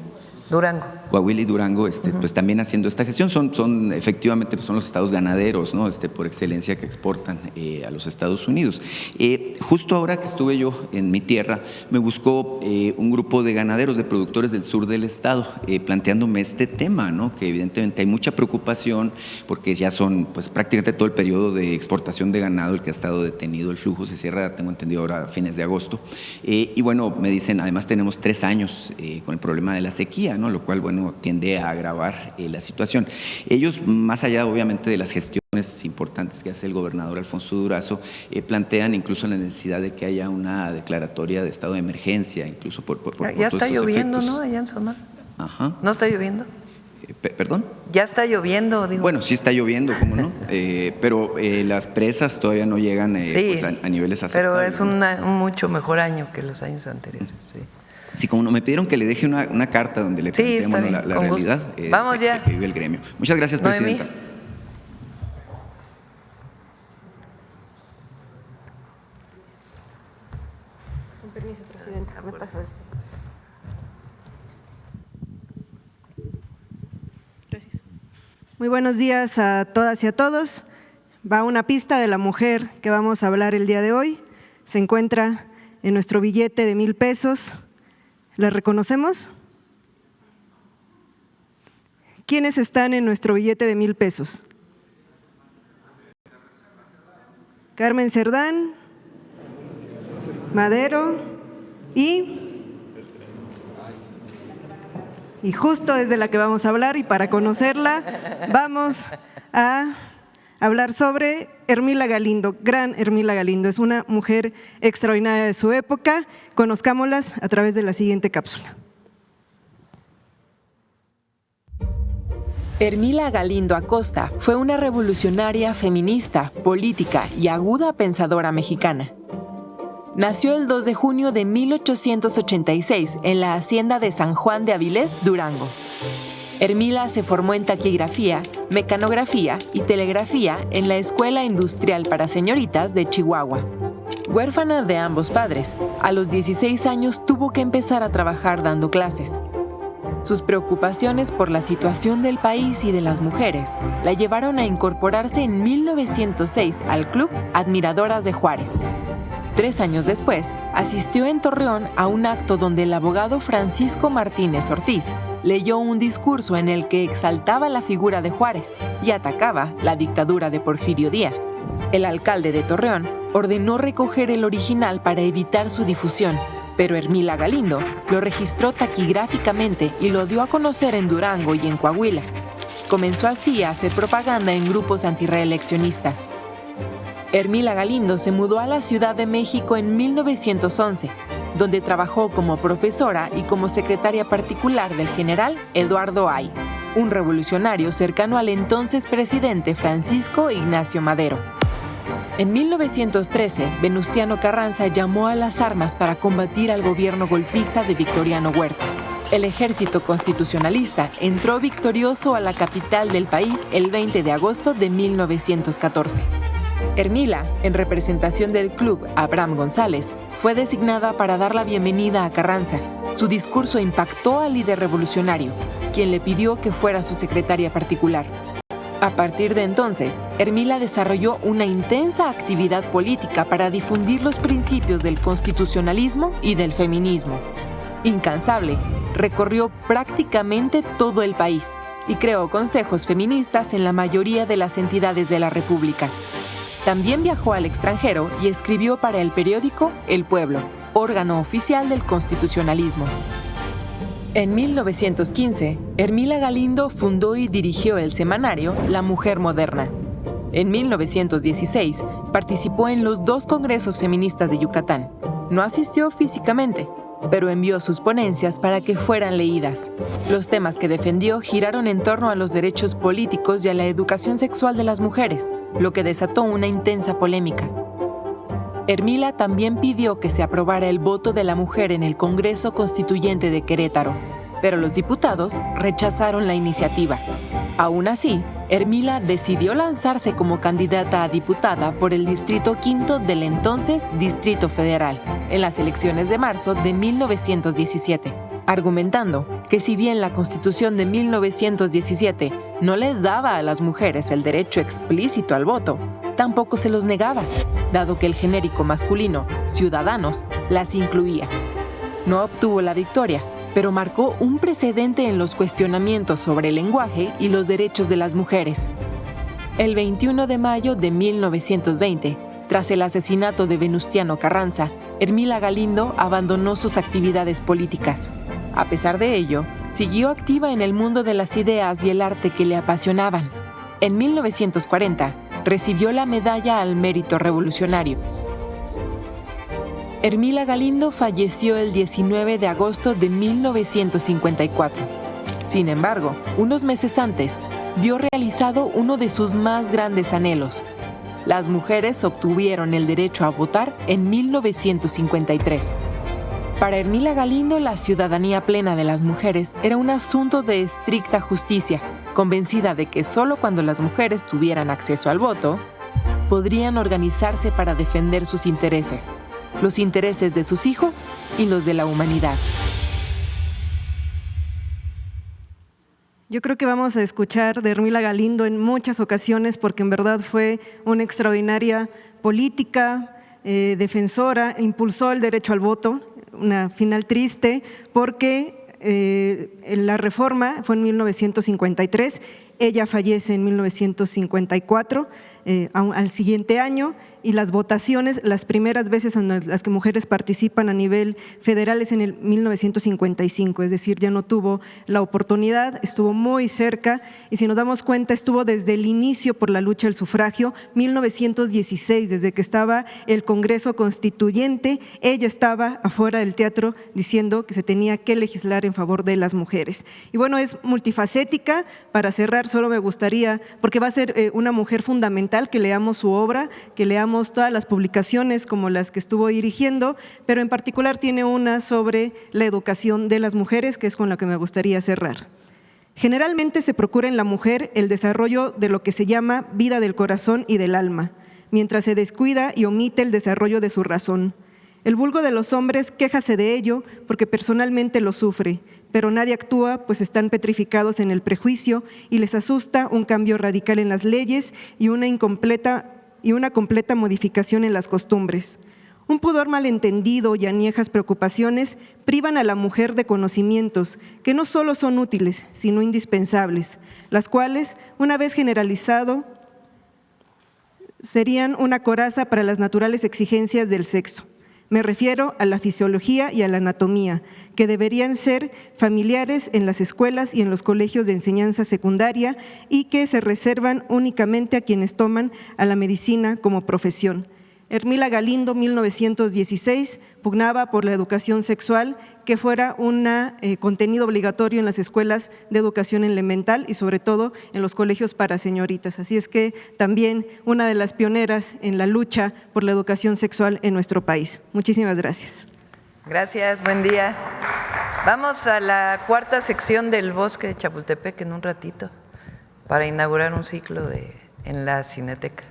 Durango. Coahuila y Durango, pues también haciendo esta gestión. Son efectivamente pues son los estados ganaderos, ¿no? Por excelencia que exportan a los Estados Unidos. Justo ahora que estuve yo en mi tierra, me buscó un grupo de ganaderos, de productores del sur del estado, planteándome este tema, ¿no? Que evidentemente hay mucha preocupación porque ya son pues prácticamente todo el periodo de exportación de ganado el que ha estado detenido. El flujo se cierra, tengo entendido, ahora a fines de agosto. Y bueno, me dicen, además tenemos 3 años con el problema de la sequía, ¿no? Lo cual, bueno, tiende a agravar la situación. Ellos, más allá obviamente de las gestiones importantes que hace el gobernador Alfonso Durazo, plantean incluso la necesidad de que haya una declaratoria de estado de emergencia, incluso por ya está lloviendo, efectos. ¿no? Allá en Sonora. Ajá. ¿No está lloviendo? ¿Perdón? Ya está lloviendo, digo. Bueno, sí está lloviendo, ¿cómo no? Pero las presas todavía no llegan sí, pues a niveles aceptables. Pero es un mucho mejor año que los años anteriores, sí. Sí, como no, me pidieron que le deje una carta donde le planteemos la realidad Vamos ya. que vive el gremio. Muchas gracias, Presidenta. Con permiso, Presidenta. Me paso esto. Muy buenos días a todas y a todos. Va una pista de la mujer que vamos a hablar el día de hoy. Se encuentra en nuestro billete de 1,000 pesos. ¿La reconocemos? ¿Quiénes están en nuestro billete de 1,000 pesos? Carmen Cerdán, Madero y justo es de la que vamos a hablar, y para conocerla vamos a hablar sobre Hermila Galindo, gran Hermila Galindo. Es una mujer extraordinaria de su época. Conozcámoslas a través de la siguiente cápsula. Hermila Galindo Acosta fue una revolucionaria feminista, política y aguda pensadora mexicana. Nació el 2 de junio de 1886 en la hacienda de San Juan de Avilés, Durango. Hermila se formó en taquigrafía, mecanografía y telegrafía en la Escuela Industrial para Señoritas de Chihuahua. Huérfana de ambos padres, a los 16 años tuvo que empezar a trabajar dando clases. Sus preocupaciones por la situación del país y de las mujeres la llevaron a incorporarse en 1906 al Club Admiradoras de Juárez. 3 años después, asistió en Torreón a un acto donde el abogado Francisco Martínez Ortiz leyó un discurso en el que exaltaba la figura de Juárez y atacaba la dictadura de Porfirio Díaz. El alcalde de Torreón ordenó recoger el original para evitar su difusión, pero Hermila Galindo lo registró taquigráficamente y lo dio a conocer en Durango y en Coahuila. Comenzó así a hacer propaganda en grupos antirreeleccionistas. Hermila Galindo se mudó a la Ciudad de México en 1911, donde trabajó como profesora y como secretaria particular del general Eduardo Ay, un revolucionario cercano al entonces presidente Francisco Ignacio Madero. En 1913, Venustiano Carranza llamó a las armas para combatir al gobierno golpista de Victoriano Huerta. El ejército constitucionalista entró victorioso a la capital del país el 20 de agosto de 1914. Hermila, en representación del club Abraham González, fue designada para dar la bienvenida a Carranza. Su discurso impactó al líder revolucionario, quien le pidió que fuera su secretaria particular. A partir de entonces, Hermila desarrolló una intensa actividad política para difundir los principios del constitucionalismo y del feminismo. Incansable, recorrió prácticamente todo el país y creó consejos feministas en la mayoría de las entidades de la República. También viajó al extranjero y escribió para el periódico El Pueblo, órgano oficial del constitucionalismo. En 1915, Hermila Galindo fundó y dirigió el semanario La Mujer Moderna. En 1916, participó en los 2 congresos feministas de Yucatán. No asistió físicamente, pero envió sus ponencias para que fueran leídas. Los temas que defendió giraron en torno a los derechos políticos y a la educación sexual de las mujeres, lo que desató una intensa polémica. Hermila también pidió que se aprobara el voto de la mujer en el Congreso Constituyente de Querétaro, pero los diputados rechazaron la iniciativa. Aún así, Hermila decidió lanzarse como candidata a diputada por el Distrito V del entonces Distrito Federal, en las elecciones de marzo de 1917, argumentando que si bien la Constitución de 1917 no les daba a las mujeres el derecho explícito al voto, tampoco se los negaba, dado que el genérico masculino, ciudadanos, las incluía. No obtuvo la victoria, pero marcó un precedente en los cuestionamientos sobre el lenguaje y los derechos de las mujeres. El 21 de mayo de 1920, tras el asesinato de Venustiano Carranza, Hermila Galindo abandonó sus actividades políticas. A pesar de ello, siguió activa en el mundo de las ideas y el arte que le apasionaban. En 1940, recibió la Medalla al Mérito Revolucionario. Hermila Galindo falleció el 19 de agosto de 1954. Sin embargo, unos meses antes, vio realizado uno de sus más grandes anhelos. Las mujeres obtuvieron el derecho a votar en 1953. Para Hermila Galindo, la ciudadanía plena de las mujeres era un asunto de estricta justicia, convencida de que solo cuando las mujeres tuvieran acceso al voto, podrían organizarse para defender sus intereses, los intereses de sus hijos y los de la humanidad. Yo creo que vamos a escuchar de Hermila Galindo en muchas ocasiones porque en verdad fue una extraordinaria política, defensora, impulsó el derecho al voto, una final triste porque la reforma fue en 1953, ella fallece en 1954, al siguiente año, y las votaciones, las primeras veces en las que mujeres participan a nivel federal es en el 1955, es decir, ya no tuvo la oportunidad, estuvo muy cerca y si nos damos cuenta estuvo desde el inicio por la lucha del sufragio, 1916, desde que estaba el Congreso Constituyente, ella estaba afuera del teatro diciendo que se tenía que legislar en favor de las mujeres. Y bueno, es multifacética. Para cerrar, solo me gustaría, porque va a ser una mujer fundamental, que leamos su obra, que leamos todas las publicaciones como las que estuvo dirigiendo, pero en particular tiene una sobre la educación de las mujeres, que es con la que me gustaría cerrar. Generalmente se procura en la mujer el desarrollo de lo que se llama vida del corazón y del alma, mientras se descuida y omite el desarrollo de su razón. El vulgo de los hombres quéjase de ello porque personalmente lo sufre, pero nadie actúa pues están petrificados en el prejuicio y les asusta un cambio radical en las leyes y una completa modificación en las costumbres. Un pudor malentendido y añejas preocupaciones privan a la mujer de conocimientos que no solo son útiles, sino indispensables, las cuales, una vez generalizado, serían una coraza para las naturales exigencias del sexo. Me refiero a la fisiología y a la anatomía, que deberían ser familiares en las escuelas y en los colegios de enseñanza secundaria y que se reservan únicamente a quienes toman a la medicina como profesión. Hermila Galindo, 1916, pugnaba por la educación sexual, que fuera un contenido obligatorio en las escuelas de educación elemental y sobre todo en los colegios para señoritas. Así es que también una de las pioneras en la lucha por la educación sexual en nuestro país. Muchísimas gracias. Gracias, buen día. Vamos a la cuarta sección del Bosque de Chapultepec en un ratito para inaugurar un ciclo en la Cineteca.